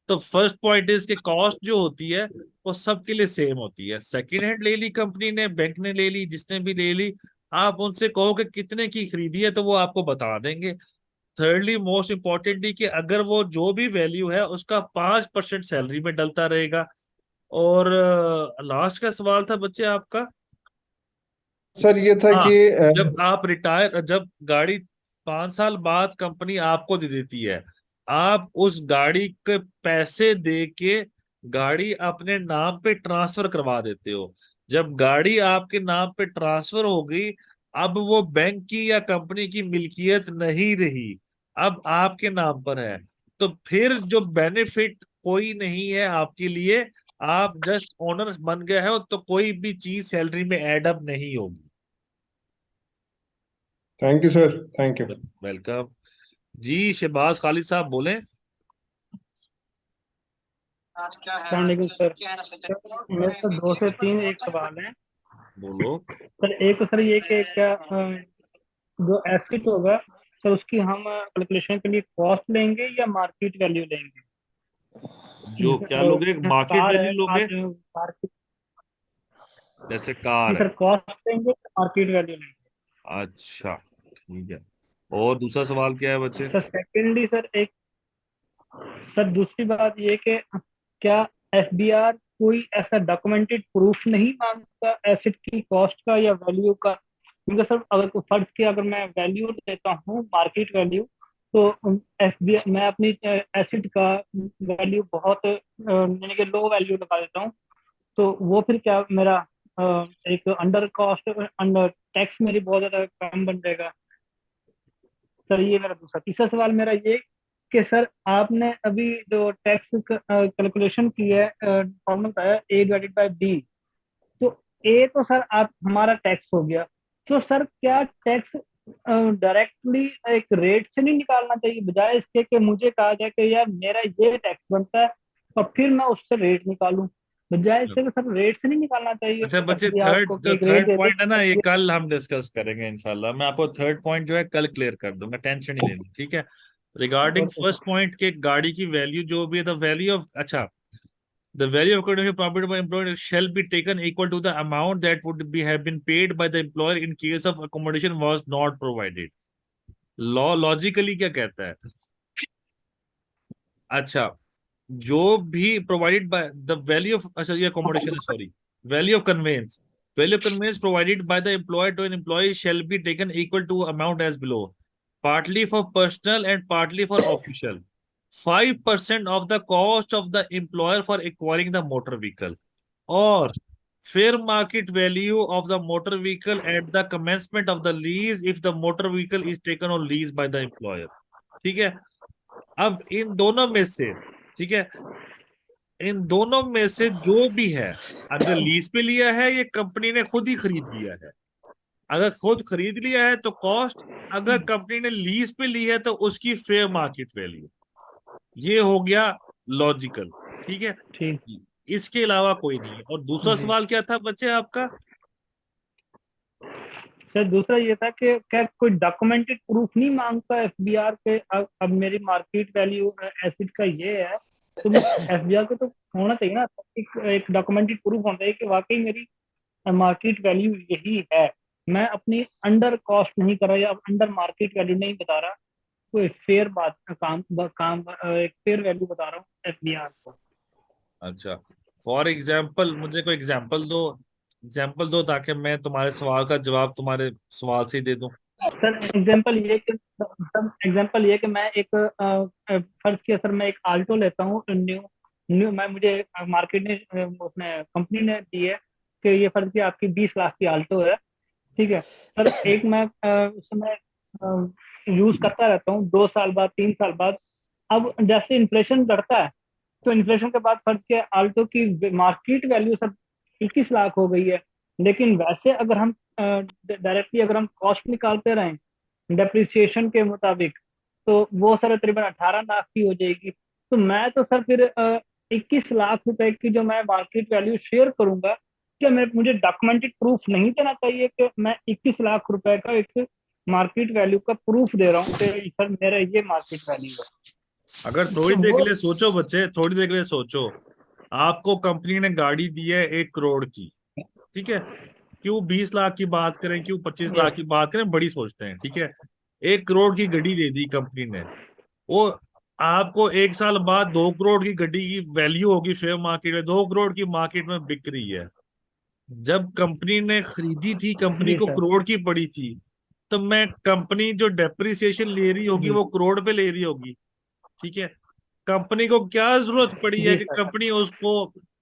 तो फर्स्ट पॉइंट इज कि कॉस्ट जो होती है वो सबके लिए सेम होती है। सेकंड हैंड ले ली कंपनी ने, बैंक ने ले ली, जिसने भी ले ली, आप उनसे कहो कि कितने की खरीदी है तो वो आपको बता देंगे। थर्डली मोस्ट इम्पोर्टेंटली कि अगर वो जो भी वैल्यू है उसका 5% सैलरी में डलता रहेगा। और लास्ट का सवाल था बच्चे आपका। सर ये था हाँ, कि जब आप रिटायर, जब गाड़ी 5 साल बाद कंपनी आपको दे देती है, आप उस गाड़ी के पैसे दे के गाड़ी अपने नाम पे ट्रांसफर करवा देते हो। जब गाड़ी आपके नाम पे ट्रांसफर हो गई, अब वो बैंक की या कंपनी की मिल्कियत नहीं रही, अब आपके नाम पर है। तो फिर जो बेनिफिट कोई नहीं है आपके लिए, आप जस्ट ओनर बन गए हो, तो कोई भी चीज सैलरी में एड अप नहीं होगी। Thank you sir, thank you. Welcome. जी शहबाज खालिद साहब बोले। वालेकुम सर। मेरे तो 2 से 3 एक सवाल है बोलो। सर। एक तो सर ये कि क्या जो एसेट होगा सर उसकी हम कैलकुलेशन के लिए कॉस्ट लेंगे या मार्केट वैल्यू लेंगे? जो क्या लोगे, मार्केट कार वैल्यू है, लोगे? मार्केट। जैसे जी कार है। सर, कॉस्ट लेंगे या मार्केट वैल्यू लेंगे? अच्छा ठीक है। और दूसरा सवाल क्या है बच्चे? सर सेकेंडली सर एक, सर दूसरी बात ये कि क्या एफबीआर कोई ऐसा डॉक्यूमेंटेड प्रूफ नहीं मांगता एसेट की कॉस्ट का या वैल्यू का? क्योंकि सर अगर फर्ज किया अगर मैं वैल्यू देता हूँ मार्केट वैल्यू, तो एफबीआर मैं अपनी एसेट का वैल्यू बहुत यानी कि लो वैल्यू लगा देता हूँ, तो वो फिर क्या मेरा एक अंडर कॉस्ट अंडर टैक्स मेरी बहुत ज्यादा कम बन जाएगा? सर ये मेरा दूसरा। तीसरा सवाल मेरा ये कि सर आपने अभी जो टैक्स कैलकुलेशन की है फॉर्मूला बताया A/B, तो ए तो सर आप हमारा टैक्स हो गया, तो सर क्या टैक्स डायरेक्टली एक रेट से नहीं निकालना चाहिए, बजाय इसके कि मुझे कहा जाए कि यार मेरा ये टैक्स बनता है और फिर मैं उससे रेट निकालूं, बजाय इससे सर रेट से नहीं निकालना चाहिए अच्छा बच्चे, एफबीआर को कि जो एक रेट थर्ड दे पॉइंट है ना, ये दे। कल हम डिस्कस करेंगे इंशाल्लाह। मैं आपको थर्ड पॉइंट जो है कल क्लियर कर दूंगा, टेंशन नहीं लेनी, ठीक है। रिगार्डिंग ओके फर्स्ट पॉइंट के गाड़ी की वैल्यू जो भी है, द वैल्यू ऑफ, अच्छा, the value of economic profit by employer shall be taken equal to the amount that would be have been paid by the employer in case of accommodation was not provided। Law logically क्या कहता है? अच्छा, जो भी provided by the value of, अच्छा ये accommodation है, sorry, value of conveyance provided by the employer to an employee shall be taken equal to amount as below, partly for personal and partly for official, 5% of the cost of the employer for acquiring the motor vehicle, or fair market value of the motor vehicle at the commencement of the lease if the motor vehicle is taken on lease by the employer। ठीक है, अब इन दोनों में से, ठीक है, इन दोनों में से जो भी है, अगर लीज पे लिया है ये कंपनी ने खुद ही खरीद लिया है, अगर खुद खरीद लिया है तो कॉस्ट, अगर कंपनी ने लीज पे ली है तो उसकी फेयर मार्केट वैल्यू। ये हो गया लॉजिकल, ठीक है, ठीक इसके अलावा कोई नहीं है। और दूसरा जी सवाल क्या था बच्चे आपका? सर, दूसरा ये था कि क्या कोई डॉक्यूमेंटेड प्रूफ नहीं मांगता एफबीआर के, अब मेरी मार्केट वैल्यू एसिड का ये है, तो एफबीआर को तो होना चाहिए ना एक डॉक्यूमेंटेड प्रूफ होना चाहिए कि वाकई मेरी मार्केट वैल्यू यही है, मैं अपनी अंडर कॉस्ट नहीं कर रहा या अंडर मार्केट वैल्यू नहीं बता रहा, कोई फेयर बात काम एक फेयर वैल्यू बता रहा हूँ एफबीआर को। अच्छा, फॉर एग्जाम्पल मुझे कोई एग्जाम्पल दो ताकि मैं तुम्हारे सवाल का जवाब तुम्हारे सवाल से ही दे दूं। सर एग्जांपल ये कि मैं एक फर्ज किया सर, मैं एक आल्टो लेता हूँ न्यू न्यू मैं मुझे मार्केट ने उसने कंपनी ने दी है कि ये फर्ज किया आपकी 20 लाख की आल्टो है, ठीक है सर। एक मैं उस समय यूज करता रहता हूँ, 2 साल बाद 3 साल बाद, अब जैसे इन्फ्लेशन बढ़ता है तो इन्फ्लेशन के बाद फर्ज किया आल्टो की मार्केट वैल्यू सर 21 लाख हो गई है, लेकिन वैसे अगर हम डायरेक्टली अगर हम कॉस्ट निकालते रहें डेप्रिसिएशन के मुताबिक तो वो सर तकरीबन 18 लाख की हो जाएगी। तो मैं तो सर फिर 21 लाख रुपए की जो मैं मार्केट वैल्यू शेयर करूंगा, क्या मुझे डॉक्यूमेंटेड प्रूफ नहीं देना चाहिए कि मैं 21 लाख रुपए का एक मार्केट वैल्यू का प्रूफ दे रहा हूँ कि सर मेरा ये मार्केट वैल्यू है। अगर थोड़ी तो देर के वो लिए सोचो बच्चे, थोड़ी देर के लिए सोचो, आपको कंपनी ने गाड़ी दी है 1 करोड़ की, ठीक है, क्यों 20 लाख की बात करें, क्यों 25 लाख की बात करें, बड़ी सोचते हैं, ठीक है। 1 करोड़ की गाड़ी दे दी कंपनी ने, वो आपको 1 साल बाद 2 करोड़ की गाड़ी की वैल्यू होगी फेयर मार्केट में, 2 करोड़ की मार्केट में बिक रही है। जब कंपनी ने खरीदी थी, कंपनी जी को सर करोड़ की पड़ी थी, तो मैं कंपनी जो डेप्रिसिएशन ले रही होगी जी वो करोड़ पे ले रही होगी, ठीक है। कंपनी को क्या जरूरत पड़ी है जी कि सर कंपनी उसको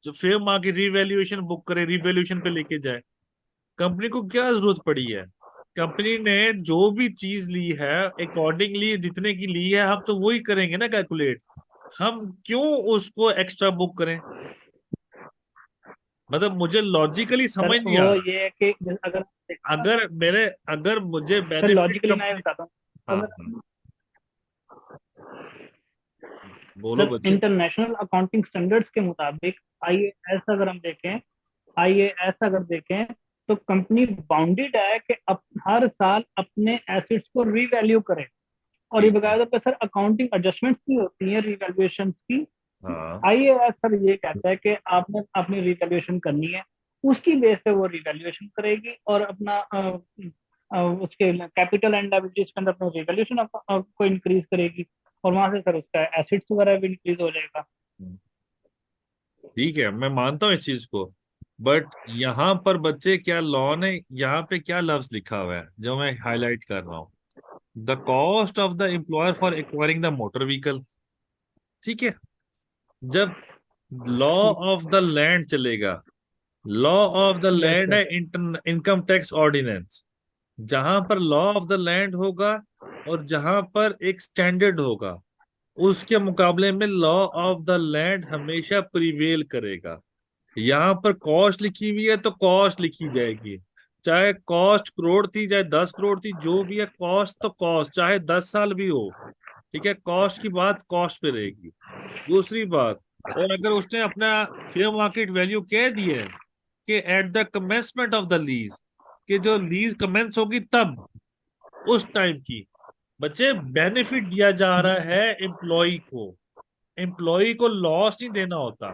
जो फेयर मार्केट रिवैल्यूएशन बुक करे, रिवैल्यूएशन पे लेके जाए? कंपनी को क्या जरूरत पड़ी है? कंपनी ने जो भी चीज ली है अकॉर्डिंगली जितने की ली है हम तो वही करेंगे ना कैलकुलेट, हम क्यों उसको एक्स्ट्रा बुक करें? मतलब मुझे लॉजिकली सर समझ नहीं आ वो रहा। ये है कि अगर अगर मुझे सर बेनिफिट लॉजिकली मैं कंपनी, बताता हूँ, हाँ अगर हाँ, बोलो सर बच्चे। इंटरनेशनल अकाउंटिंग स्टैंडर्ड्स के मुताबिक आईएएस अगर हम देखें, आईएएस अगर देखें तो कंपनी बाउंडेड है कि हर साल अपने एसेट्स को रीवैल्यू करे, और ये ठीक है, बकायदा पे सर अकाउंटिंग एडजस्टमेंट्स भी होती हैं रीवैल्यूएशन की। हाँ आईएएस सर ये कहता है कि आपने अपनी रीवैल्यूएशन करनी है, उसकी बेस पे वो रीवैल्यूएशन करेगी और अपना उसके कैपिटल एंड लायबिलिटीज के अंदर अपना रिवैल्यूएशन को इंक्रीज करेगी, और वहां से सर उसका एसेट्स वगैरह भी इंक्रीज हो जाएगा। ठीक है, मैं मानता हूँ इस चीज को, बट यहाँ पर बच्चे क्या लॉ ने यहाँ पे क्या लफ्ज लिखा हुआ है जो मैं हाईलाइट कर रहा हूँ? The cost of the employer for acquiring the motor vehicle, ठीक है। जब लॉ ऑफ द लैंड चलेगा, law of the yes land है सर इनकम टैक्स ऑर्डिनेंस, जहां पर लॉ ऑफ द लैंड होगा और जहां पर एक स्टैंडर्ड होगा, उसके मुकाबले में लॉ ऑफ द लैंड हमेशा प्रिवेल करेगा। यहाँ पर कॉस्ट लिखी हुई है तो कॉस्ट लिखी जाएगी, चाहे कॉस्ट करोड़ थी चाहे 10 करोड़ थी, जो भी है कॉस्ट तो कॉस्ट, चाहे 10 साल भी हो, ठीक है, कॉस्ट की बात कॉस्ट पे रहेगी। दूसरी बात, और अगर उसने अपना फेयर मार्केट वैल्यू कह दिया है कि at the commencement of the lease, कि जो लीज कमेंस होगी तब, उस टाइम की, बच्चे बेनिफिट दिया जा रहा है एम्प्लॉय को, एम्प्लॉय को लॉस नहीं देना होता।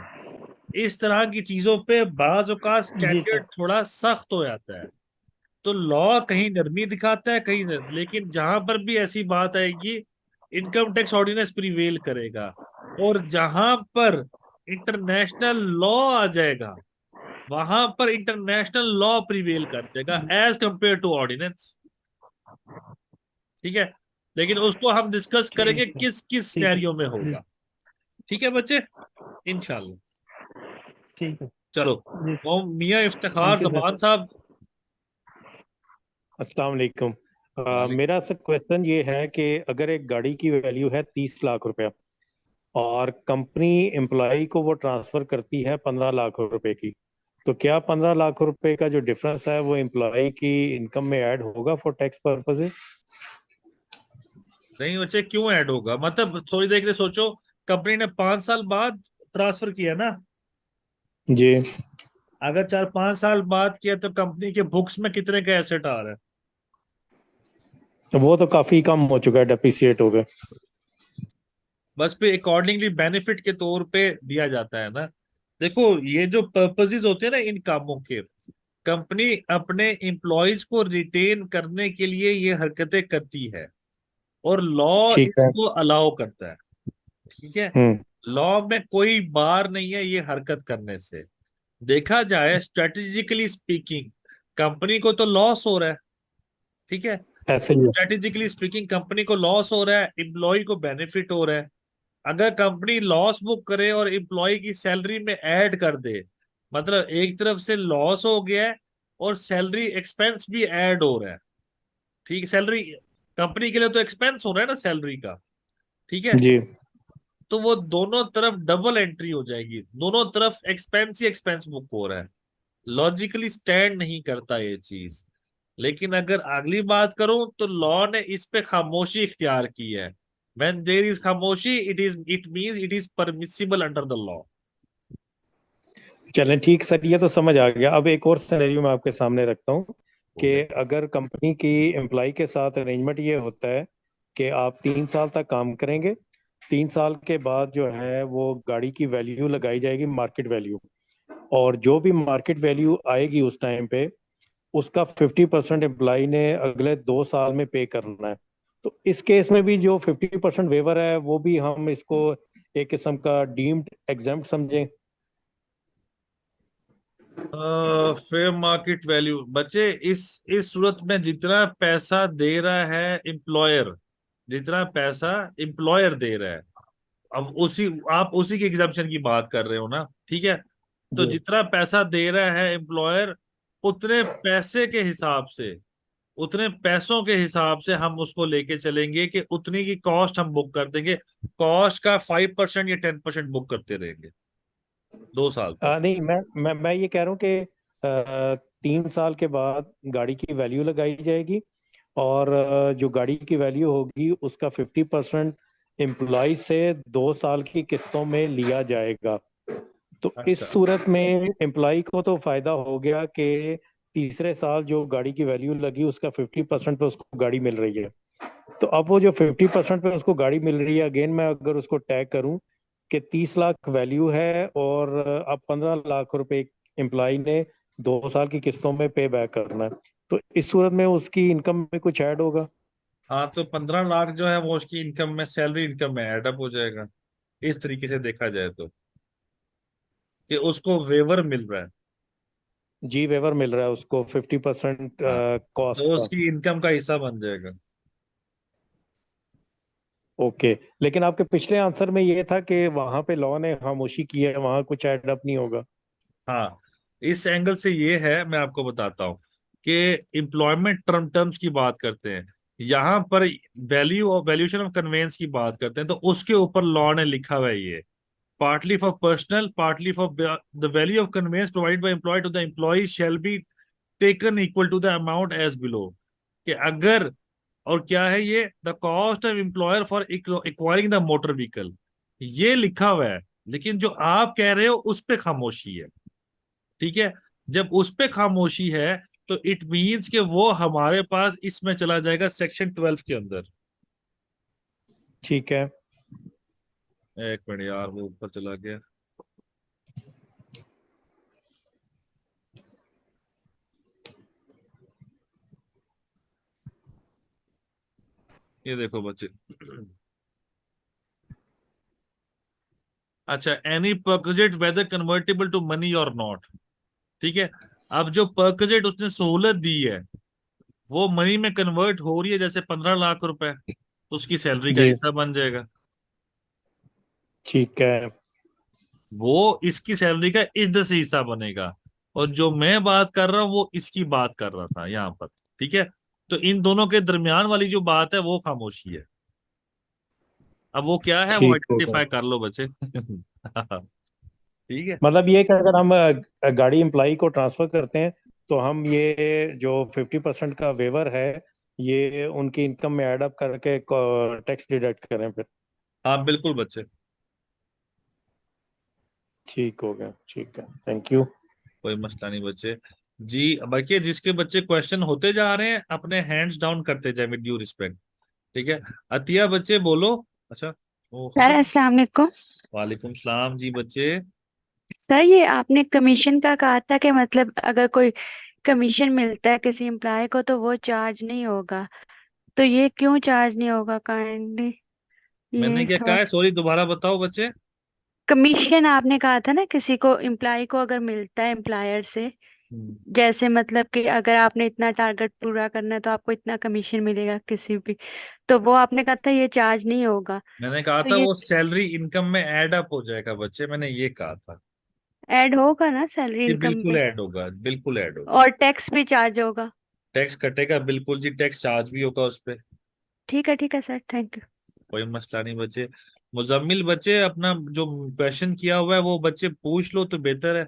इस तरह की चीजों पे बाज़ औक़ात जी सर। स्टैंडर्ड थोड़ा सख्त हो जाता है, तो लॉ कहीं नरमी दिखाता है कहीं से, लेकिन जहां पर भी ऐसी बात आएगी इनकम टैक्स ऑर्डिनेंस प्रिवेल करेगा, और जहां पर इंटरनेशनल लॉ आ जाएगा वहां पर इंटरनेशनल लॉ प्रिवेल कर जाएगा एज कंपेयर टू ऑर्डिनेंस। ठीक है, लेकिन उसको हम डिस्कस करेंगे ठीक है, किस किस ठीक है सिनेरियो में जी, होगा। ठीक है बच्चे, इंशाल्लाह। ठीक है चलो, जी। वो मियां Iftikhar thank you sir. Zaman साहब। अस्सलाम वालेकुम। वालेकुम। मेरा सर क्वेश्चन ये है कि अगर एक गाड़ी की वैल्यू है 30 लाख रुपया और कंपनी एम्प्लॉय को वो ट्रांसफर करती है 15 लाख रुपए की, तो क्या 15 लाख रुपए का जो डिफरेंस है वो एम्प्लॉय की इनकम में ऐड होगा फॉर टैक्स पर्पसेस? नहीं बच्चे, क्यों ऐड होगा? मतलब थोड़ी देर के लिए सोचो, कंपनी ने 5 साल बाद ट्रांसफर किया ना, जी। अगर 4-5 साल बाद किया तो कंपनी के बुक्स में कितने का एसेट आ रहा है? तो वो तो काफी कम हो चुका है, डेप्रिसिएट हो गया। बस पे अकॉर्डिंगली बेनिफिट के तौर पे दिया जाता है ना। देखो, ये जो पर्पसेस होते हैं ना इन कामों के, कंपनी अपने एम्प्लॉयज को रिटेन करने के लिए ये हरकतें करती है, और लॉ ठीक है। इसको अलाउ करता है। ठीक है, हम्म। लॉ में कोई बार नहीं है ये हरकत करने से। देखा जाए स्ट्रेटेजिकली स्पीकिंग, कंपनी को तो लॉस हो रहा है, ठीक है, ऐसे ही है। स्ट्रेटेजिकली स्पीकिंग कंपनी को लॉस हो रहा है, एम्प्लॉय को बेनिफिट हो रहा है। अगर कंपनी लॉस बुक करे और एम्प्लॉय की सैलरी में ऐड कर दे, मतलब एक तरफ से लॉस हो गया है और सैलरी एक्सपेंस भी ऐड हो रहा है। ठीक, सैलरी कंपनी के लिए तो एक्सपेंस हो रहा है ना सैलरी का, ठीक है, जी। तो वो दोनों तरफ डबल एंट्री हो जाएगी, दोनों तरफ एक्सपेंस ही एक्सपेंस बुक हो रहा है। लॉजिकली स्टैंड नहीं करता ये चीज। लेकिन अगर अगली बात करूं तो लॉ ने इस पे खामोशी इख्तियार की है। व्हेन देयर इज खामोशी, it means it is permissible under the law. चलें ठीक सर, ये तो समझ आ गया। अब एक और सिनेरियो मैं आपके सामने रखता हूँ कि अगर कंपनी की एम्प्लॉय के साथ अरेंजमेंट ये होता है कि आप 3 साल तक काम करेंगे, 3 साल के बाद जो है वो गाड़ी की वैल्यू लगाई जाएगी, मार्केट वैल्यू, और जो भी मार्केट वैल्यू आएगी उस टाइम पे उसका 50% एम्प्लॉय ने अगले 2 साल में पे करना है। तो इस केस में भी जो 50% वेवर है वो भी हम इसको एक किस्म का डीम्ड एग्जेम्प्ट समझें? फेयर मार्केट वैल्यू बच्चे, इस सूरत में जितना पैसा दे रहा है एम्प्लॉयर, जितना पैसा एम्प्लॉयर दे रहा है, अब उसी आप उसी की एग्जाम्पशन की बात कर रहे हो ना, ठीक है, तो जी। जितना पैसा दे रहा है एम्प्लॉयर, उतने पैसे के हिसाब से, उतने पैसों के हिसाब से हम उसको लेके चलेंगे कि उतनी की कॉस्ट हम बुक कर देंगे। कॉस्ट का 5% या 10% बुक करते रहेंगे 2 साल तक। नहीं, मैं ये कह रहा हूँ कि 3 साल के बाद गाड़ी की वैल्यू लगाई जाएगी और जो गाड़ी की वैल्यू होगी उसका 50% एम्प्लॉय से 2 साल की किस्तों में लिया जाएगा। तो इस अच्छा, सूरत में एम्प्लॉय को तो फायदा हो गया कि तीसरे साल जो गाड़ी की वैल्यू लगी उसका 50% पे उसको गाड़ी मिल रही है। तो अब वो जो 50% पे उसको गाड़ी मिल रही है, अगेन मैं अगर उसको टैग करूं कि 30 लाख वैल्यू है और अब 15 लाख रुपए एम्प्लॉय ने 2 साल की किस्तों में पे बैक करना है, तो इस सूरत में उसकी इनकम में कुछ ऐड होगा? हाँ, तो 15 लाख जो है वो उसकी इनकम में, सैलरी इनकम में एडअप हो जाएगा। इस तरीके से देखा जाए तो, कि उसको वेवर मिल रहा है। जी, वेवर मिल रहा है उसको 50% हाँ, कॉस्ट तो का। उसकी इनकम का हिस्सा बन जाएगा। ओके, लेकिन आपके पिछले आंसर में ये था कि वहां पे लॉ ने खामोशी की है, वहां कुछ ऐड अप नहीं होगा। हाँ, इस एंगल से ये है, मैं आपको बताता हूँ कि एम्प्लॉयमेंट टर्म्स की बात करते हैं, यहाँ पर वैल्यू और वैल्यूएशन ऑफ कन्वेंस की बात करते हैं, तो उसके ऊपर लॉ ने लिखा हुआ है ये, partly for personal, partly for the value of conveyance provided by employee to the employee shall be taken equal to the amount as below, कि अगर, और क्या है ये, the cost of employer for acquiring the motor vehicle, ये लिखा हुआ है, लेकिन जो आप कह रहे हो उस पे खामोशी है। ठीक है, जब उस पे खामोशी है तो इट मीन्स कि वो हमारे पास इसमें चला जाएगा सेक्शन 12 के अंदर। ठीक है। एक मिनट यार, वो ऊपर चला गया। ये देखो बच्चे, अच्छा, any perquisite whether convertible to money और नॉट। ठीक है, अब जो परक्विजिट उसने सहूलत दी है वो मनी में कन्वर्ट हो रही है, जैसे 15 लाख रुपए, तो उसकी सैलरी का जी हिस्सा बन जाएगा। ठीक है। वो इसकी सैलरी का इधर से हिस्सा बनेगा, और जो मैं बात कर रहा हूँ वो इसकी बात कर रहा था यहाँ पर। ठीक है, तो इन दोनों के दरमियान वाली जो बात है वो खामोशी है। अब वो क्या है वो ठीक हो गया। आइडेंटिफाई कर लो बच्चे। ठीक है। मतलब ये कि अगर हम गाड़ी एम्प्लॉय को ट्रांसफर करते हैं तो हम ये जो 50% का वेवर है ये उनकी इनकम में ऐड अप करके टैक्स डिडक्ट करें फिर। हाँ बिल्कुल बच्चे। ठीक हो गया, ठीक है, थैंक यू। कोई मसला नहीं बच्चे। जी बाकी जिसके बच्चे क्वेश्चन होते जा रहे हैं अपने हैंड्स डाउन करते जाए विद ड्यू रिस्पेक्ट। ठीक है, अतिया बच्चे बोलो। अच्छा, ओ सर अस्सलाम वालेकुम। वालेकुम सलाम जी बच्चे। सर ये आपने कमीशन का कहा था कि मतलब अगर कोई कमीशन मिलता है किसी एम्प्लॉय को तो वो चार्ज नहीं होगा, तो ये क्यों चार्ज नहीं होगा काइंडली मैंने ये क्या कहा थोड़ा। है, सॉरी दोबारा बताओ बच्चे। कमीशन आपने कहा था ना किसी को एम्प्लॉय को अगर मिलता है एम्प्लॉयर से, जैसे मतलब कि अगर आपने इतना टारगेट पूरा करना है तो आपको इतना कमीशन मिलेगा किसी भी, तो वो आपने कहा था ये चार्ज नहीं होगा। मैंने कहा तो था ये वो सैलरी इनकम में ऐड अप हो जाएगा बच्चे, मैंने ये कहा था। ऐड होगा ना सैलरी जी इनकम बिल्कुल में, ऐड होगा, बिल्कुल ऐड होगा। और टैक्स भी चार्ज होगा। टैक्स कटेगा बिल्कुल जी, टैक्स चार्ज भी होगा उस पर। ठीक है सर, थैंक यू। कोई मसला नहीं बच्चे। मुजम्मिल बच्चे अपना जो क्वेश्चन किया हुआ है वो बच्चे पूछ लो तो बेहतर है।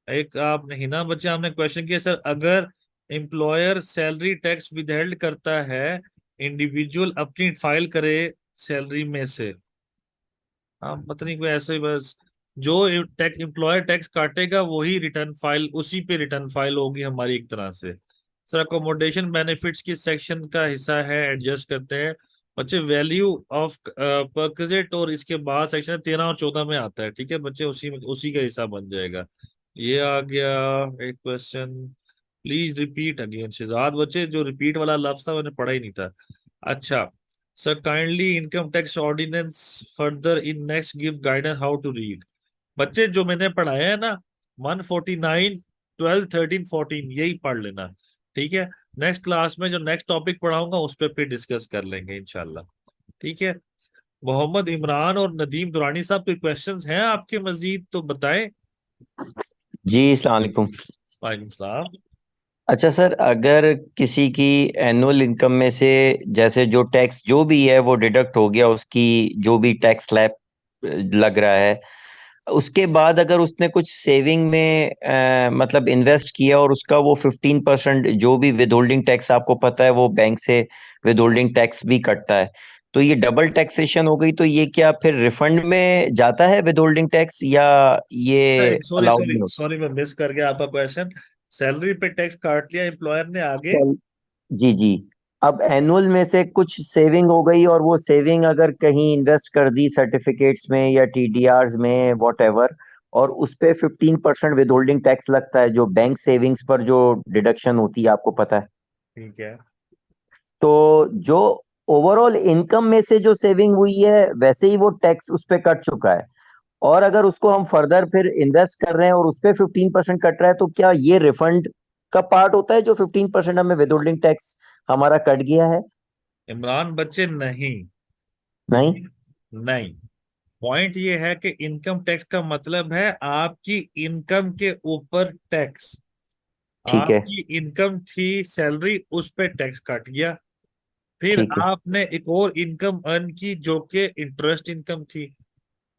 एक आप नहीं ना बच्चे, आपने क्वेश्चन किया सर, अगर एम्प्लॉयर सैलरी टैक्स विदहेल्ड करता है, इंडिविजुअल अपनी फाइल करे सैलरी में से। हाँ पता नहीं कोई ऐसे ही बस, जो टैक्स एम्प्लॉयर टैक्स काटेगा वही रिटर्न फाइल, उसी पे रिटर्न फाइल होगी हमारी एक तरह से। सर अकोमोडेशन बेनिफिट्स की सेक्शन का हिस्सा है, एडजस्ट करते हैं बच्चे। वैल्यू ऑफ परक्विजिट और इसके बाद सेक्शन 13 और 14 में आता है। ठीक है बच्चे, उसी का हिस्सा बन जाएगा। ये आ गया एक question. Please repeat again Shahzad बच्चे, जो रिपीट वाला लफ्ज था मैंने पढ़ा ही नहीं था। अच्छा sir, kindly income tax ordinance further in next give guidance how to read. बच्चे जो मैंने पढ़ाया है ना 149 12 13 14 यही पढ़ लेना। ठीक है, नेक्स्ट क्लास में जो नेक्स्ट टॉपिक पढ़ाऊंगा उस पर फिर डिस्कस कर लेंगे इंशाल्लाह। ठीक है, मोहम्मद इमरान और नदीम दुरानी साहब कोई क्वेश्चंस हैं आपके मजीद तो बताएं। जी अस्सलाम वालेकुम। वालेकुम सलाम। अच्छा सर, अगर किसी की एनुअल इनकम में से जैसे जो टैक्स जो भी है वो डिडक्ट हो गया, उसकी जो भी टैक्स स्लैब लग रहा है, उसके बाद अगर उसने कुछ सेविंग में मतलब इन्वेस्ट किया और उसका वो 15% जो भी विदहोल्डिंग टैक्स आपको पता है वो बैंक से विदहोल्डिंग टैक्स भी कटता है, तो ये डबल टैक्सेशन हो गई, तो ये क्या फिर रिफंड में जाता है विदहोल्डिंग टैक्स या ये सॉरी अलाउड सॉरी नहीं होता? सॉरी, मैं मिस कर गया आपका क्वेश्चन। सैलरी पे टैक्स काट लिया एम्प्लॉयर ने, आगे। जी जी। अब एनुअल में से कुछ सेविंग हो गई और वो सेविंग अगर कहीं इन्वेस्ट कर दी सर्टिफिकेट्स में या टीडीआरस में वॉट एवर, और उस पे 15% विदहोल्डिंग टैक्स लगता है जो बैंक सेविंग्स पर जो डिडक्शन होती है, आपको पता है। ठीक है। तो जो ओवरऑल इनकम में से जो सेविंग हुई है वैसे ही वो टैक्स उस पे कट चुका है, और अगर उसको हम फर्दर फिर इन्वेस्ट कर रहे हैं और उस पे 15% कट रहा है, तो क्या ये रिफंड का पार्ट होता है जो 15% हमें विदहोल्डिंग टैक्स हमारा कट गया है? इमरान बच्चे नहीं, नहीं। नहीं। पॉइंट ये है कि इनकम टैक्स का मतलब है आपकी इनकम के ऊपर टैक्स। ठीक है। आपकी इनकम थी सैलरी, उस पे टैक्स कट गया, फिर ठीक है, आपने एक और इनकम अर्न की जो कि इंटरेस्ट इनकम थी,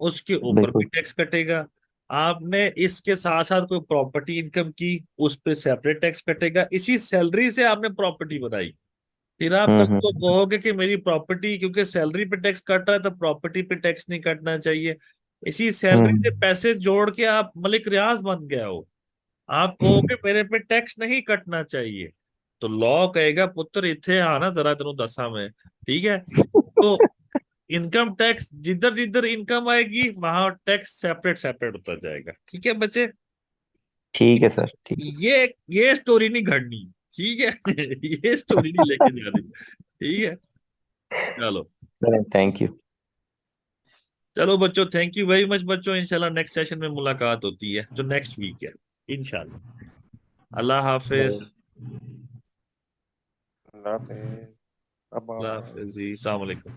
उसके ऊपर भी बिल्कुल। टैक्स कटेगा। आपने इसके साथ साथ कोई प्रॉपर्टी इनकम की, उस पे सेपरेट टैक्स कटेगा। इसी सैलरी से आपने प्रॉपर्टी बनाई, फिर आप कल को हम्म। कहोगे कि मेरी प्रॉपर्टी, क्योंकि सैलरी पे टैक्स कट रहा है तो प्रॉपर्टी पे टैक्स नहीं कटना चाहिए। इसी सैलरी से हम्म। पैसे जोड़ के आप मलिक रियाज बन गया हो, आप कहोगे मेरे पे टैक्स नहीं कटना चाहिए, तो लॉ कहेगा पुत्र इथे आना जरा तेनों दसा मैं, ठीक है। तो इनकम टैक्स जिधर जिधर इनकम आएगी वहां टैक्स सेपरेट सेपरेट होता जाएगा, ठीक है बच्चे। ठीक है सर, ठीक है। ये स्टोरी नहीं घड़नी, ठीक है। ये स्टोरी नहीं लेके जानी, ठीक है। चलो, सर थैंक यू। चलो बच्चों, थैंक यू वेरी मच बच्चों। इंशाल्लाह नेक्स्ट सेशन में मुलाकात होती है जो नेक्स्ट वीक है, इंशाल्लाह। अल्लाह हाफिज। अल्लाह हाफिज़। अल्लाह अब हाफिज जी, अस्सलाम वालेकुम।